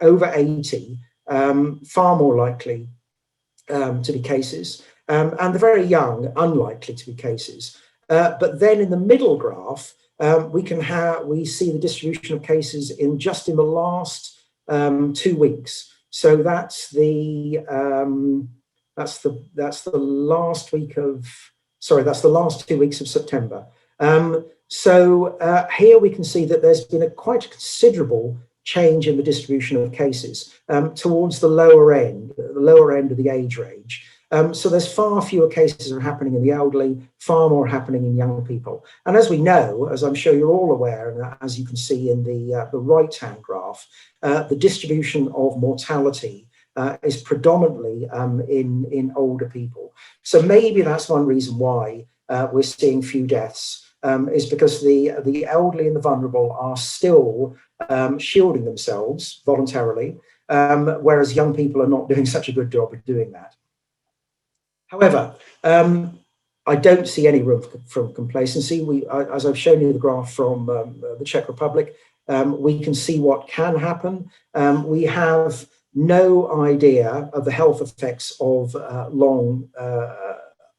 S2: over 80, far more likely to be cases, and the very young, unlikely to be cases. But then in the middle graph, we see the distribution of cases in the last 2 weeks. So that's the last week of, that's the last 2 weeks of September. So here we can see that there's been a quite considerable change in the distribution of cases towards the lower end of the age range. So there's far fewer cases are happening in the elderly, far more happening in young people. And as we know, as I'm sure you're all aware, and as you can see in the right-hand graph, the distribution of mortality is predominantly in older people. So maybe that's one reason why we're seeing few deaths, is because the elderly and the vulnerable are still shielding themselves voluntarily, whereas young people are not doing such a good job of doing that. However, I don't see any room for complacency. As I've shown you the graph from the Czech Republic, we can see what can happen. We have no idea of the health effects of the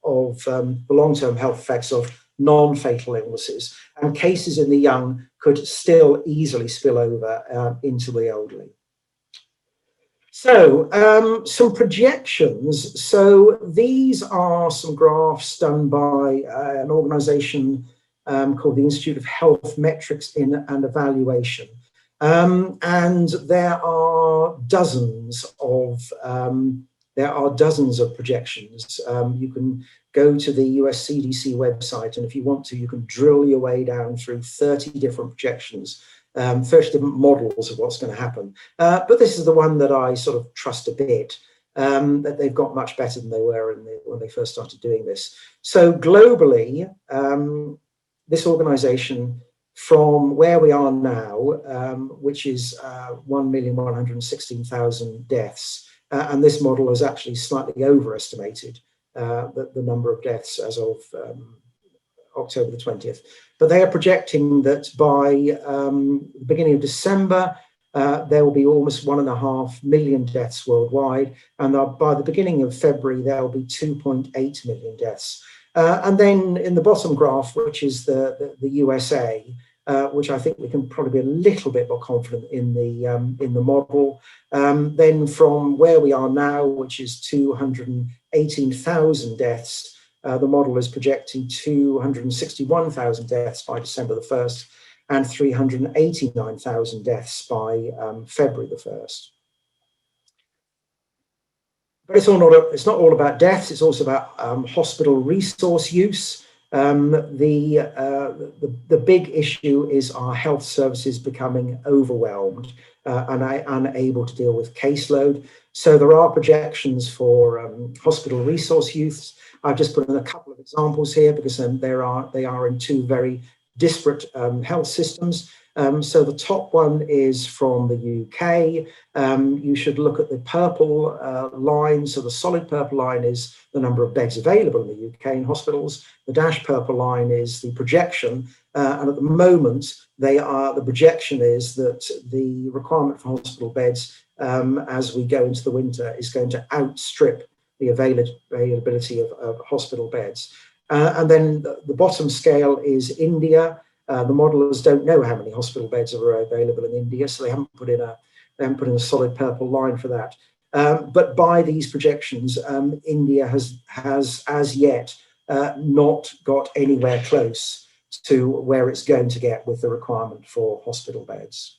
S2: long-term health effects of non-fatal illnesses, and cases in the young could still easily spill over into the elderly. So some projections. So these are some graphs done by an organization called the Institute of Health Metrics and Evaluation. And there are dozens of projections. You can go to the US CDC website, and if you want to, you can drill your way down through 30 different projections, 30 different models of what's going to happen. But this is the one that I sort of trust a bit, that they've got much better than they were when they first started doing this. So globally, this organization, from where we are now, which is 1,116,000 deaths, and this model has actually slightly overestimated the number of deaths as of October the 20th. But they are projecting that by the beginning of December, there will be almost 1.5 million deaths worldwide. And by the beginning of February, there will be 2.8 million deaths. And then in the bottom graph, which is the USA, which I think we can probably be a little bit more confident in the model. Then from where we are now, which is 218,000 deaths, the model is projecting 261,000 deaths by December the 1st and 389,000 deaths by February the 1st. But it's not all about deaths. It's also about hospital resource use. The big issue is our health services becoming overwhelmed and unable to deal with caseload. So there are projections for hospital resource use. I've just put in a couple of examples here because they are in two very disparate health systems. So the top one is from the UK. You should look at the purple line. So the solid purple line is the number of beds available in the UK in hospitals. The dashed purple line is the projection. And at the moment, the projection is that the requirement for hospital beds as we go into the winter is going to outstrip the availability of hospital beds. And then the bottom scale is India. The modelers don't know how many hospital beds are available in India, so they haven't put in a solid purple line for that. But by these projections, India has as yet not got anywhere close to where it's going to get with the requirement for hospital beds.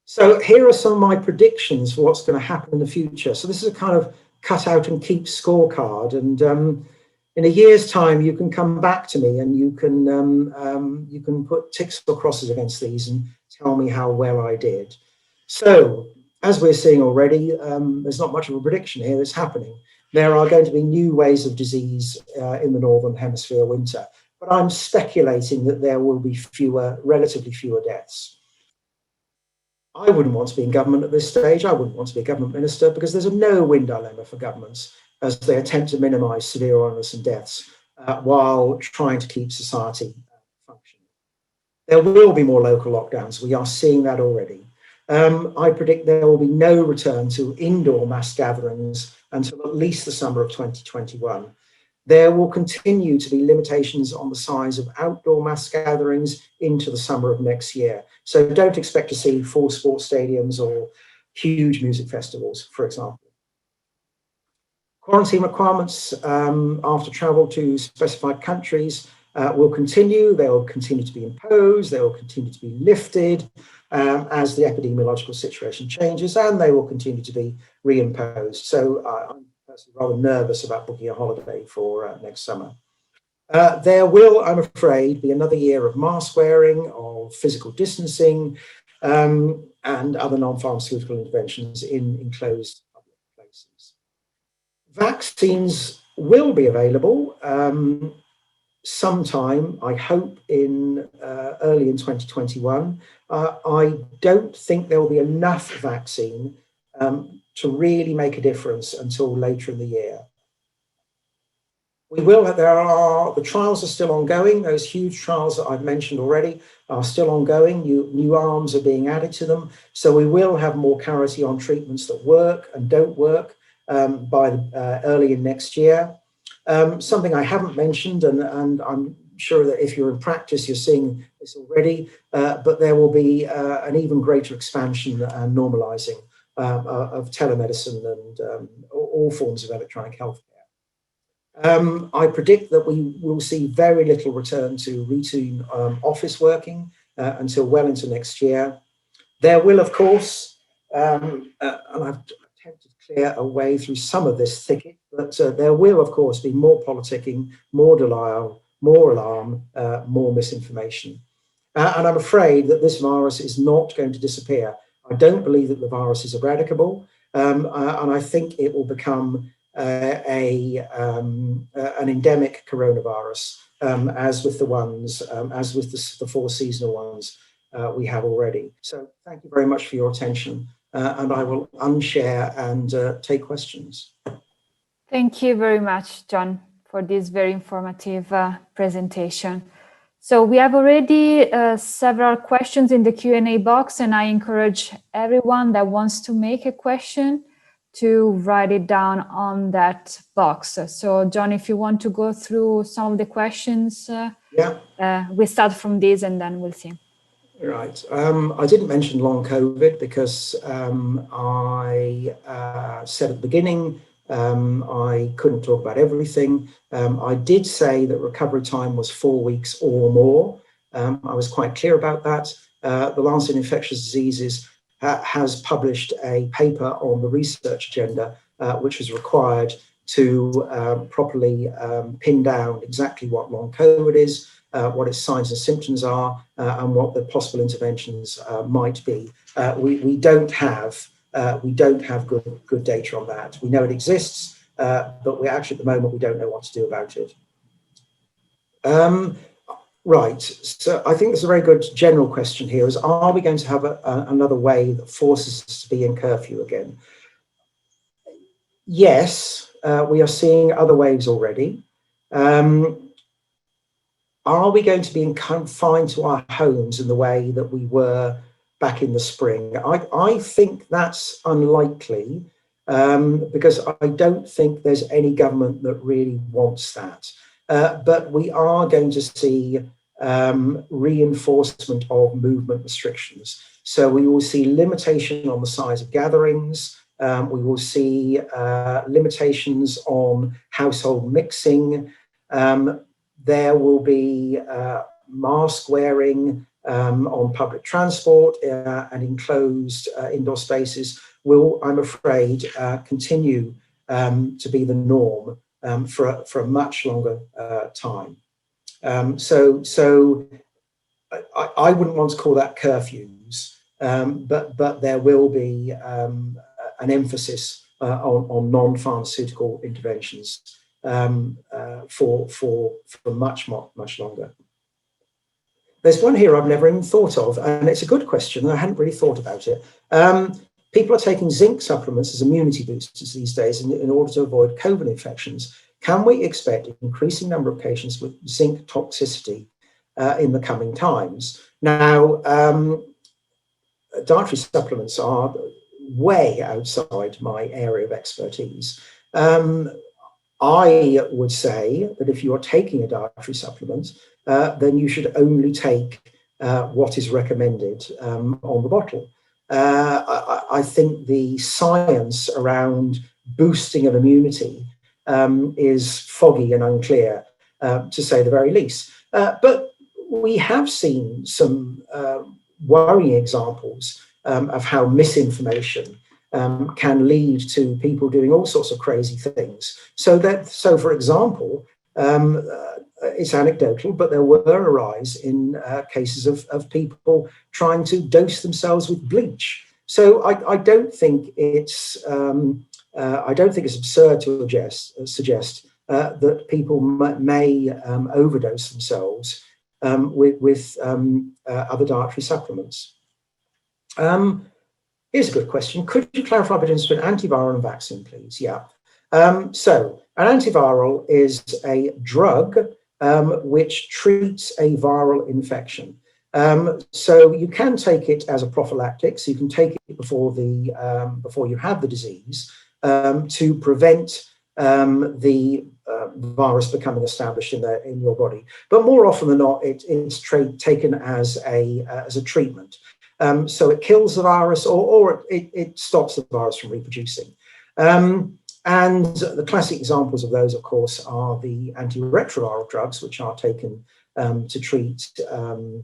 S2: So here are some of my predictions for what's going to happen in the future. So this is a kind of cut out and keep scorecard. And in a year's time, you can come back to me and you can put ticks or crosses against these and tell me how well I did. So as we're seeing already, there's not much of a prediction here that's happening. There are going to be new waves of disease in the Northern Hemisphere winter, but I'm speculating that there will be relatively fewer deaths. I wouldn't want to be in government at this stage. I wouldn't want to be a government minister because there's a no-win dilemma for governments as they attempt to minimise severe illness and deaths while trying to keep society functioning. There will be more local lockdowns. We are seeing that already. I predict there will be no return to indoor mass gatherings until at least the summer of 2021. There will continue to be limitations on the size of outdoor mass gatherings into the summer of next year. So don't expect to see full sports stadiums or huge music festivals, for example. Quarantine requirements after travel to specified countries will continue. They will continue to be imposed. They will continue to be lifted as the epidemiological situation changes, and they will continue to be reimposed. So I'm personally rather nervous about booking a holiday for next summer. There will, I'm afraid, be another year of mask wearing, of physical distancing, and other non-pharmaceutical interventions in enclosed public places. Vaccines will be available sometime, I hope, in early in 2021. I don't think there will be enough vaccine to really make a difference until later in the year. The trials are still ongoing. Those huge trials that I've mentioned already are still ongoing. New arms are being added to them. So we will have more clarity on treatments that work and don't work by early in next year. Something I haven't mentioned, and I'm sure that if you're in practice, you're seeing this already, but there will be an even greater expansion and normalizing of telemedicine and all forms of electronic healthcare. I predict that we will see very little return to routine office working until well into next year. There will, of course, and I've attempted to clear a way through some of this thicket, but there will, of course, be more politicking, more denial, more alarm, more misinformation. And I'm afraid that this virus is not going to disappear. I don't believe that the virus is eradicable, and I think it will become an endemic coronavirus, as with the 4 seasonal ones we have already. So thank you very much for your attention, and I will unshare and take questions.
S1: Thank you very much, John, for this very informative presentation. So we have already several questions in the Q&A box, and I encourage everyone that wants to make a question to write it down on that box. So John, if you want to go through some of the questions, we start from this and then we'll see.
S2: Right. I didn't mention long COVID because I said at the beginning I couldn't talk about everything. I did say that recovery time was 4 weeks or more. I was quite clear about that. The Lancet Infectious Diseases has published a paper on the research agenda, which is required to properly pin down exactly what long COVID is, what its signs and symptoms are, and what the possible interventions might be. We don't have good data on that. We know it exists, but we're actually at the moment we don't know what to do about it. Right, so I think there's a very good general question here is, are we going to have another wave that forces us to be in curfew again? Yes, we are seeing other waves already. Are we going to be confined to our homes in the way that we were back in the spring? I think that's unlikely because I don't think there's any government that really wants that. But we are going to see reinforcement of movement restrictions. So we will see limitation on the size of gatherings. We will see limitations on household mixing. There will be mask wearing on public transport and enclosed indoor spaces will, I'm afraid, continue to be the norm for a much longer time. So I wouldn't want to call that curfews, but there will be an emphasis on non-pharmaceutical interventions for much longer. There's one here I've never even thought of, and it's a good question. I hadn't really thought about it. People are taking zinc supplements as immunity boosters these days in order to avoid COVID infections. Can we expect an increasing number of patients with zinc toxicity in the coming times? Now, dietary supplements are way outside my area of expertise. I would say that if you are taking a dietary supplement, then you should only take what is recommended on the bottle. I think the science around boosting of immunity is foggy and unclear, to say the very least. But we have seen some worrying examples of how misinformation can lead to people doing all sorts of crazy things. So for example, it's anecdotal, but there were a rise in cases of people trying to dose themselves with bleach. So I don't think it's absurd to suggest that people may overdose themselves with other dietary supplements. Here's a good question. Could you clarify the difference between antiviral and vaccine, please? Yeah. So an antiviral is a drug which treats a viral infection. So you can take it as a prophylactic. So you can take it before you have the disease to prevent the virus becoming established in your body. But more often than not, it's taken as a treatment. So it kills the virus or it stops the virus from reproducing. And the classic examples of those, of course, are the antiretroviral drugs, which are taken to treat HIV.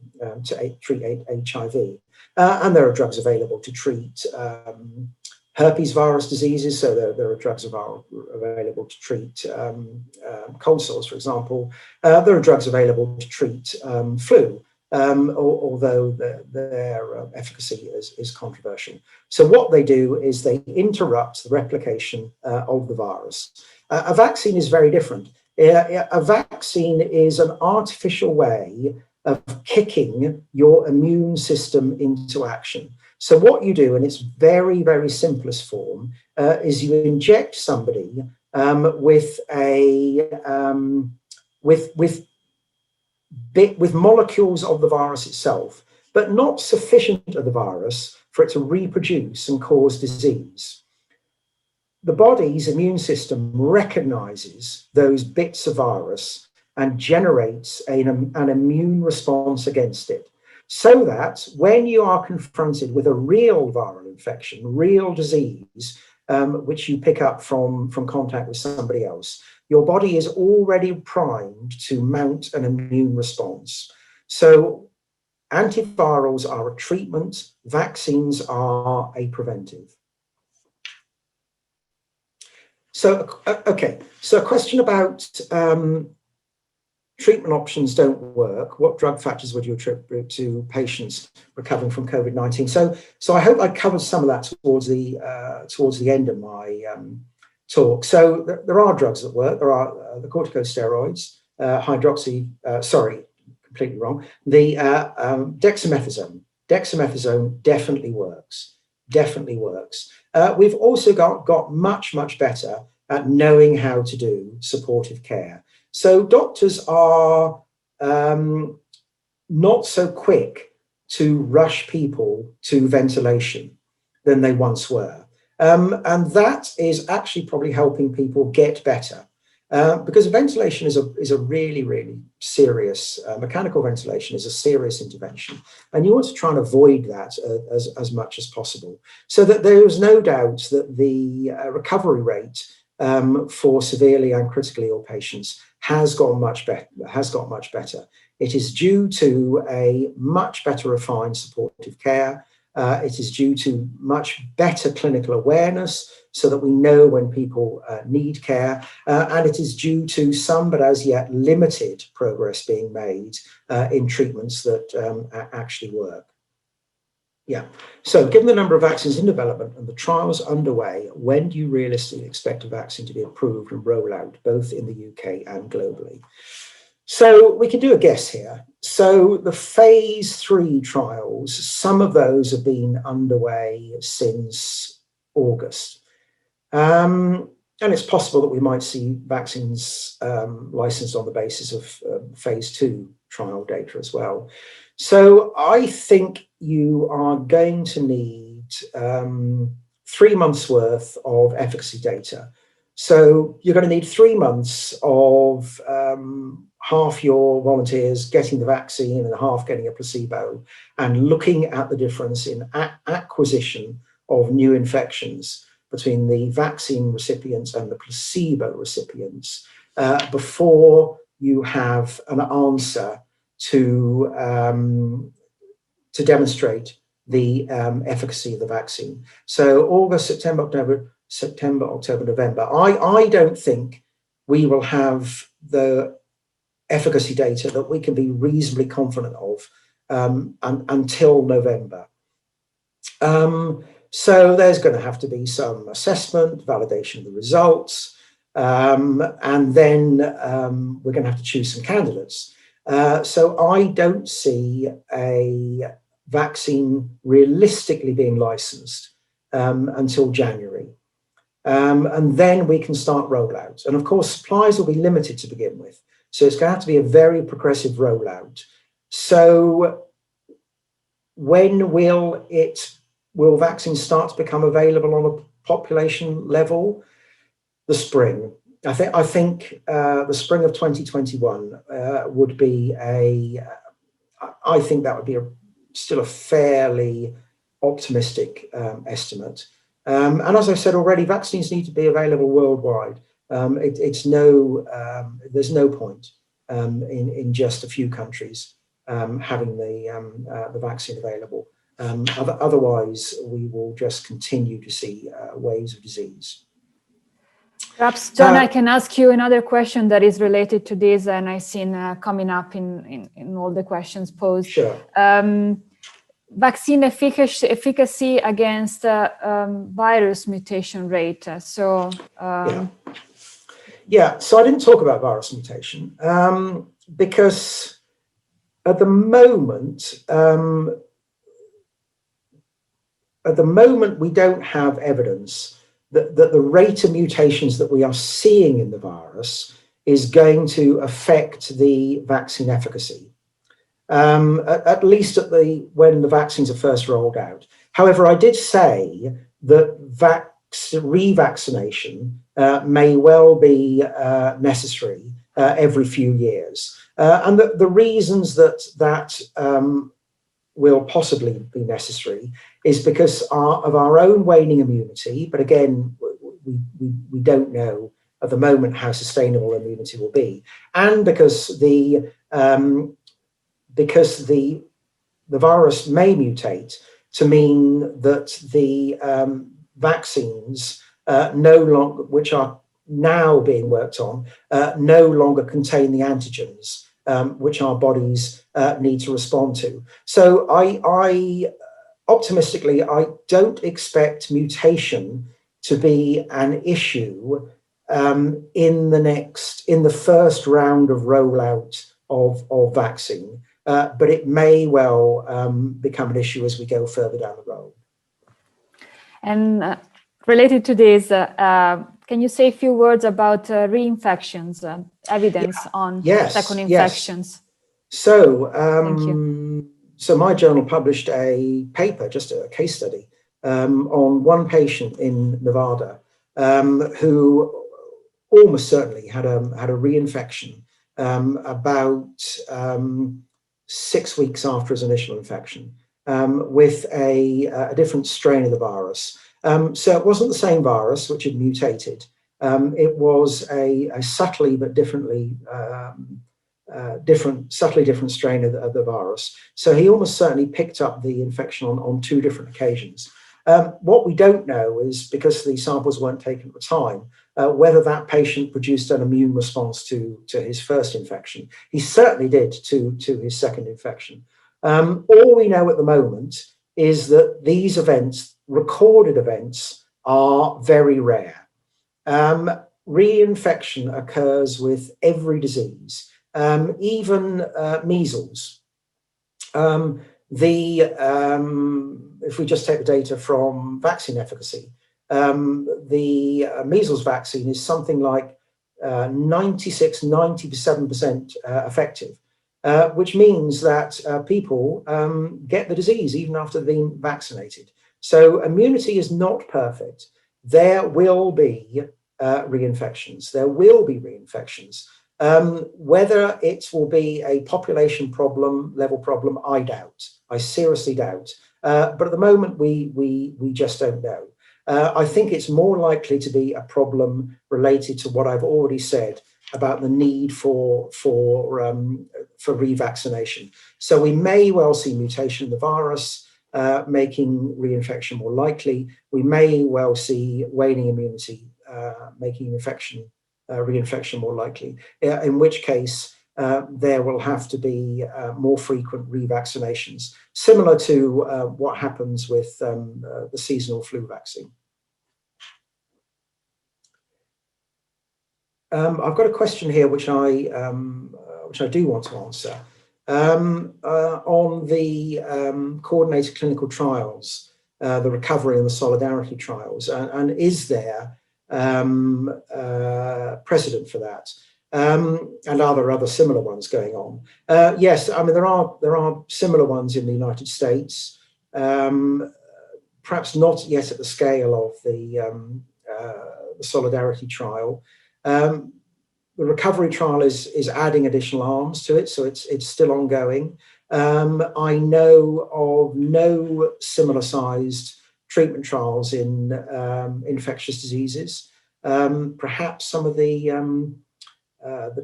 S2: And there are drugs available to treat herpes virus diseases. So there are drugs available to treat cold sores, for example. There are drugs available to treat flu. Although their efficacy is controversial. So what they do is they interrupt the replication of the virus. A vaccine is very different. A vaccine is an artificial way of kicking your immune system into action. So what you do, in its very, very simplest form, is you inject somebody with molecules of the virus itself, but not sufficient of the virus for it to reproduce and cause disease. The body's immune system recognizes those bits of virus and generates an immune response against it, so that when you are confronted with a real viral infection, real disease, which you pick up from contact with somebody else, your body is already primed to mount an immune response. So antivirals are a treatment, vaccines are a preventive. So, okay, so a question about treatment options don't work. What drug factors would you attribute to patients recovering from COVID-19? So I hope I covered some of that towards the end of my talk. So there are drugs that work. There are the corticosteroids, completely wrong. The dexamethasone. Dexamethasone definitely works. We've also got much better at knowing how to do supportive care. So doctors are not so quick to rush people to ventilation than they once were. And that is actually probably helping people get better. because ventilation is a really, really serious, mechanical ventilation is a serious intervention. And you want to try and avoid that as much as possible. So that there is no doubt that the recovery rate for severely and critically ill patients has got much better. It is due to a much better refined supportive care. It is due to much better clinical awareness so that we know when people need care. And it is due to some, but as yet limited progress being made in treatments that actually work. Yeah. So given the number of vaccines in development and the trials underway, when do you realistically expect a vaccine to be approved and roll out, both in the UK and globally? So we can do a guess here. So the phase 3 trials, some of those have been underway since August. And it's possible that we might see vaccines licensed on the basis of phase 2 trial data as well. So I think you are going to need 3 months worth of efficacy data. So you're going to need 3 months of half your volunteers getting the vaccine and half getting a placebo, and looking at the difference in acquisition of new infections between the vaccine recipients and the placebo recipients before you have an answer to demonstrate the efficacy of the vaccine. So August, September, October, November. I don't think we will have the efficacy data that we can be reasonably confident of until November. So there's going to have to be some assessment, validation of the results, and then we're going to have to choose some candidates. So I don't see a vaccine realistically being licensed until January. And then we can start rollout. And of course, supplies will be limited to begin with. So it's going to have to be a very progressive rollout. So when will vaccines start to become available on a population level? The spring. I think the spring of 2021 would be I think that would be still a fairly optimistic estimate. And as I said already, vaccines need to be available worldwide. There's no point in just a few countries having the vaccine available. Otherwise, we will just continue to see waves of disease.
S1: Perhaps, John, I can ask you another question that is related to this, and I've seen coming up in all the questions posed.
S2: Sure.
S1: Vaccine efficacy against virus mutation rate. So
S2: so I didn't talk about virus mutation because at the moment we don't have evidence that the rate of mutations that we are seeing in the virus is going to affect the vaccine efficacy. At least when the vaccines are first rolled out. However, I did say that revaccination may well be necessary every few years. And the reasons that will possibly be necessary is because of our own waning immunity. But again, we don't know at the moment how sustainable immunity will be. And because the virus may mutate to mean that the vaccines which are now being worked on, no longer contain the antigens which our bodies need to respond to. So optimistically, I don't expect mutation to be an issue in the first round of rollout of vaccine. But it may well become an issue as we go further down the road.
S1: And related to this, can you say a few words about reinfections, evidence on second infections?
S2: Yes. So,
S1: Thank you.
S2: So my journal published a paper, just a case study, on one patient in Nevada who almost certainly had a reinfection about 6 weeks after his initial infection with a different strain of the virus. So it wasn't the same virus which had mutated. It was a subtly but different strain of the virus. So he almost certainly picked up the infection on 2 different occasions. What we don't know is, because the samples weren't taken at the time, whether that patient produced an immune response to his first infection. He certainly did to his second infection. All we know at the moment is that these events, recorded events, are very rare. Reinfection occurs with every disease, even measles. If we just take the data from vaccine efficacy, the measles vaccine is something like 96, 97% effective, which means that people get the disease even after being vaccinated. So immunity is not perfect. There will be reinfections. There will be reinfections. Whether it will be a population level problem, I doubt. I seriously doubt. But at the moment, we just don't know. I think it's more likely to be a problem related to what I've already said about the need for revaccination. So we may well see mutation in the virus, making reinfection more likely. We may well see waning immunity, making reinfection more likely, in which case there will have to be more frequent revaccinations, similar to what happens with the seasonal flu vaccine. I've got a question here which I do want to answer on the coordinated clinical trials, the recovery and the solidarity trials, and is there precedent for that? And are there other similar ones going on? Yes, I mean there are similar ones in the United States, perhaps not yet at the scale of the solidarity trial. The recovery trial is adding additional arms to it, so it's still ongoing. I know of no similar sized treatment trials in infectious diseases. Perhaps some of the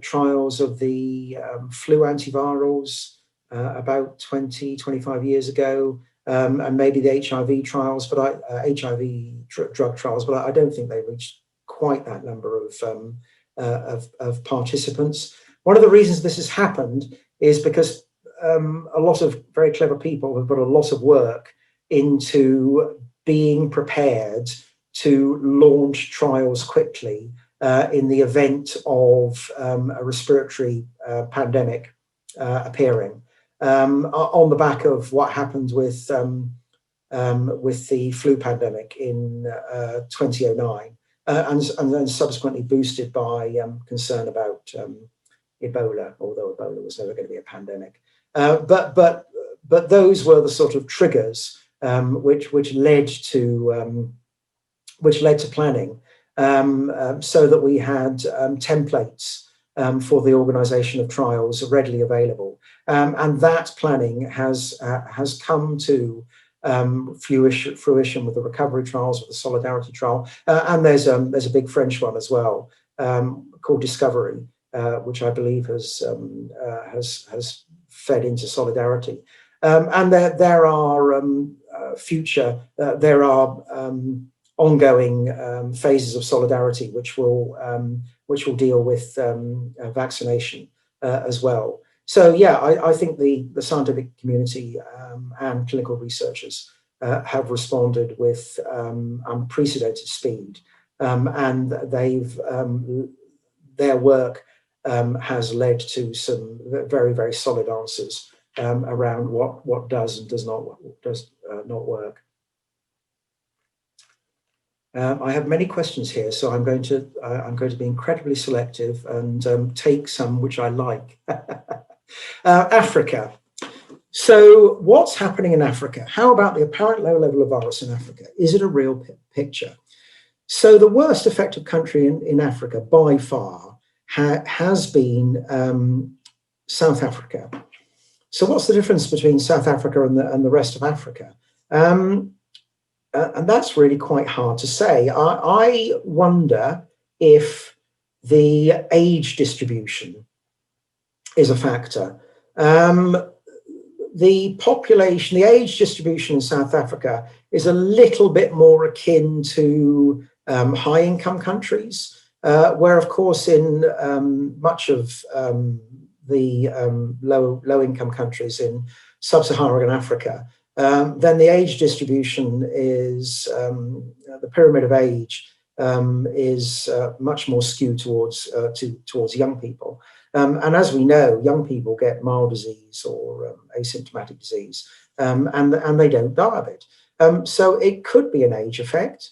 S2: trials of the flu antivirals about 20, 25 years ago, and maybe the HIV trials, but HIV drug trials, but I don't think they reached quite that number of participants. One of the reasons this has happened is because a lot of very clever people have put a lot of work into being prepared to launch trials quickly in the event of a respiratory pandemic appearing, on the back of what happened with the flu pandemic in 2009, and then subsequently boosted by concern about Ebola, although Ebola was never going to be a pandemic. But those were the sort of triggers which led to planning, so that we had templates for the organisation of trials readily available, and that planning has come to fruition with the recovery trials, with the solidarity trial, and there's a big French one as well called Discovery, which I believe has fed into solidarity, and there are ongoing phases of solidarity which will deal with vaccination as well. So yeah, I think the scientific community and clinical researchers have responded with unprecedented speed, and their work has led to some very, very solid answers around what does and does not work. I have many questions here, so I'm going to be incredibly selective and take some which I like. Africa. So what's happening in Africa? How about the apparent low level of virus in Africa? Is it a real picture? So the worst affected country in Africa by far has been South Africa. So what's the difference between South Africa and the rest of Africa? And that's really quite hard to say. I wonder if the age distribution is a factor. The population, the age distribution in South Africa is a little bit more akin to high-income countries, where, of course, in much of the low-income countries in sub-Saharan Africa, then the age distribution is, the pyramid of age is much more skewed towards young people. And as we know, young people get mild disease or asymptomatic disease, and they don't die of it. So it could be an age effect.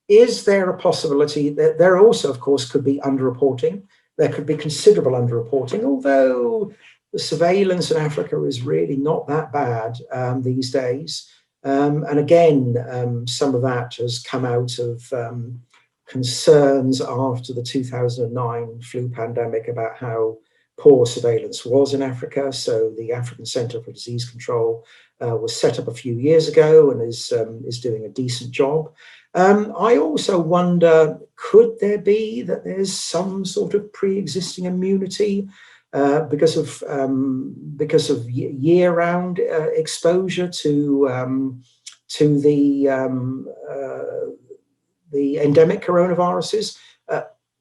S2: Is there a possibility that there also, of course, could be underreporting? There could be considerable underreporting, although the surveillance in Africa is really not that bad these days. And again, some of that has come out of concerns after the 2009 flu pandemic about how poor surveillance was in Africa. So the African Centre for Disease Control was set up a few years ago and is doing a decent job. I also wonder, could there be that there's some sort of pre-existing immunity because of year-round exposure to the endemic coronaviruses?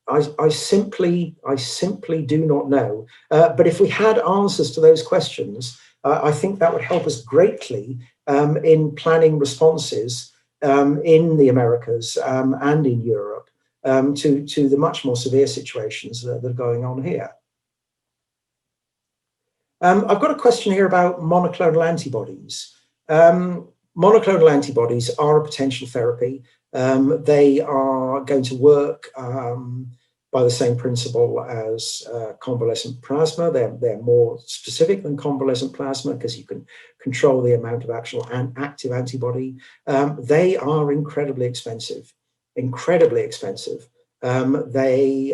S2: I simply do not know. But if we had answers to those questions, I think that would help us greatly in planning responses in the Americas and in Europe to the much more severe situations that are going on here. I've got a question here about monoclonal antibodies. Monoclonal antibodies are a potential therapy. They are going to work by the same principle as convalescent plasma. They're more specific than convalescent plasma because you can control the amount of actual active antibody. They are incredibly expensive, incredibly expensive. They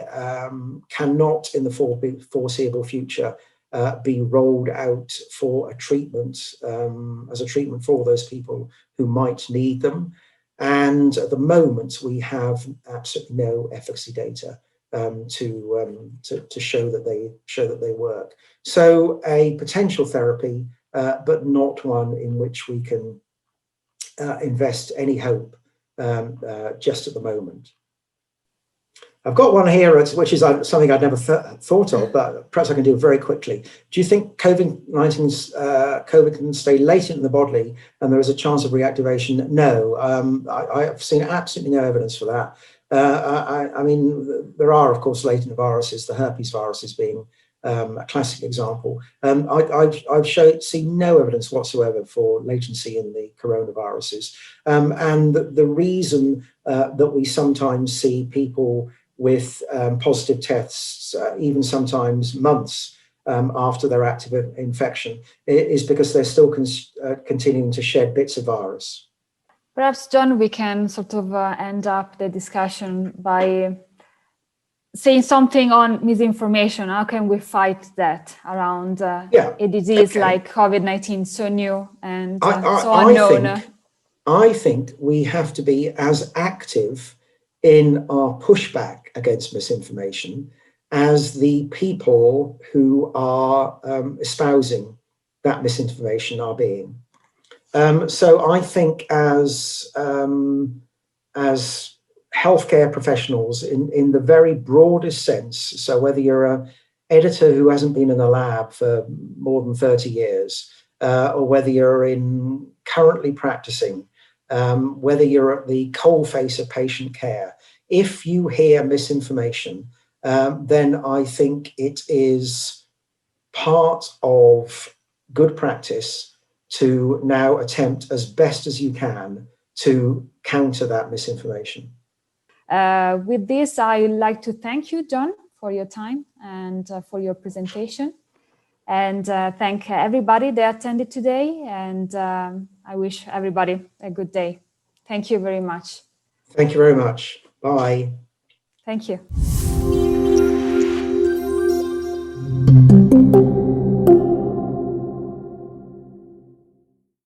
S2: cannot in the foreseeable future be rolled out for a treatment, as a treatment for those people who might need them. And at the moment, we have absolutely no efficacy data to show that they work. So a potential therapy, but not one in which we can invest any hope just at the moment. I've got one here, which is something I'd never thought of, but perhaps I can do it very quickly. Do you think COVID can stay latent in the body and there is a chance of reactivation? No, I've seen absolutely no evidence for that. I mean, there are, of course, latent viruses, the herpes viruses being a classic example. I've seen no evidence whatsoever for latency in the coronaviruses. And the reason that we sometimes see people with positive tests, even sometimes months after their active infection, is because they're still continuing to shed bits of virus.
S1: Perhaps, John, we can sort of end up the discussion by saying something on misinformation. How can we fight that around a disease like COVID-19, so new and so unknown?
S2: I think we have to be as active in our pushback against misinformation as the people who are espousing that misinformation are being. So I think as healthcare professionals in the very broadest sense, so whether you're an editor who hasn't been in a lab for more than 30 years, or whether you're currently practicing, whether you're at the coalface of patient care, if you hear misinformation, then I think it is part of good practice to now attempt as best as you can to counter that misinformation.
S1: With this, I'd like to thank you, John, for your time and for your presentation. And thank everybody that attended today. And I wish everybody a good day. Thank you very much.
S2: Thank you very much. Bye.
S1: Thank you.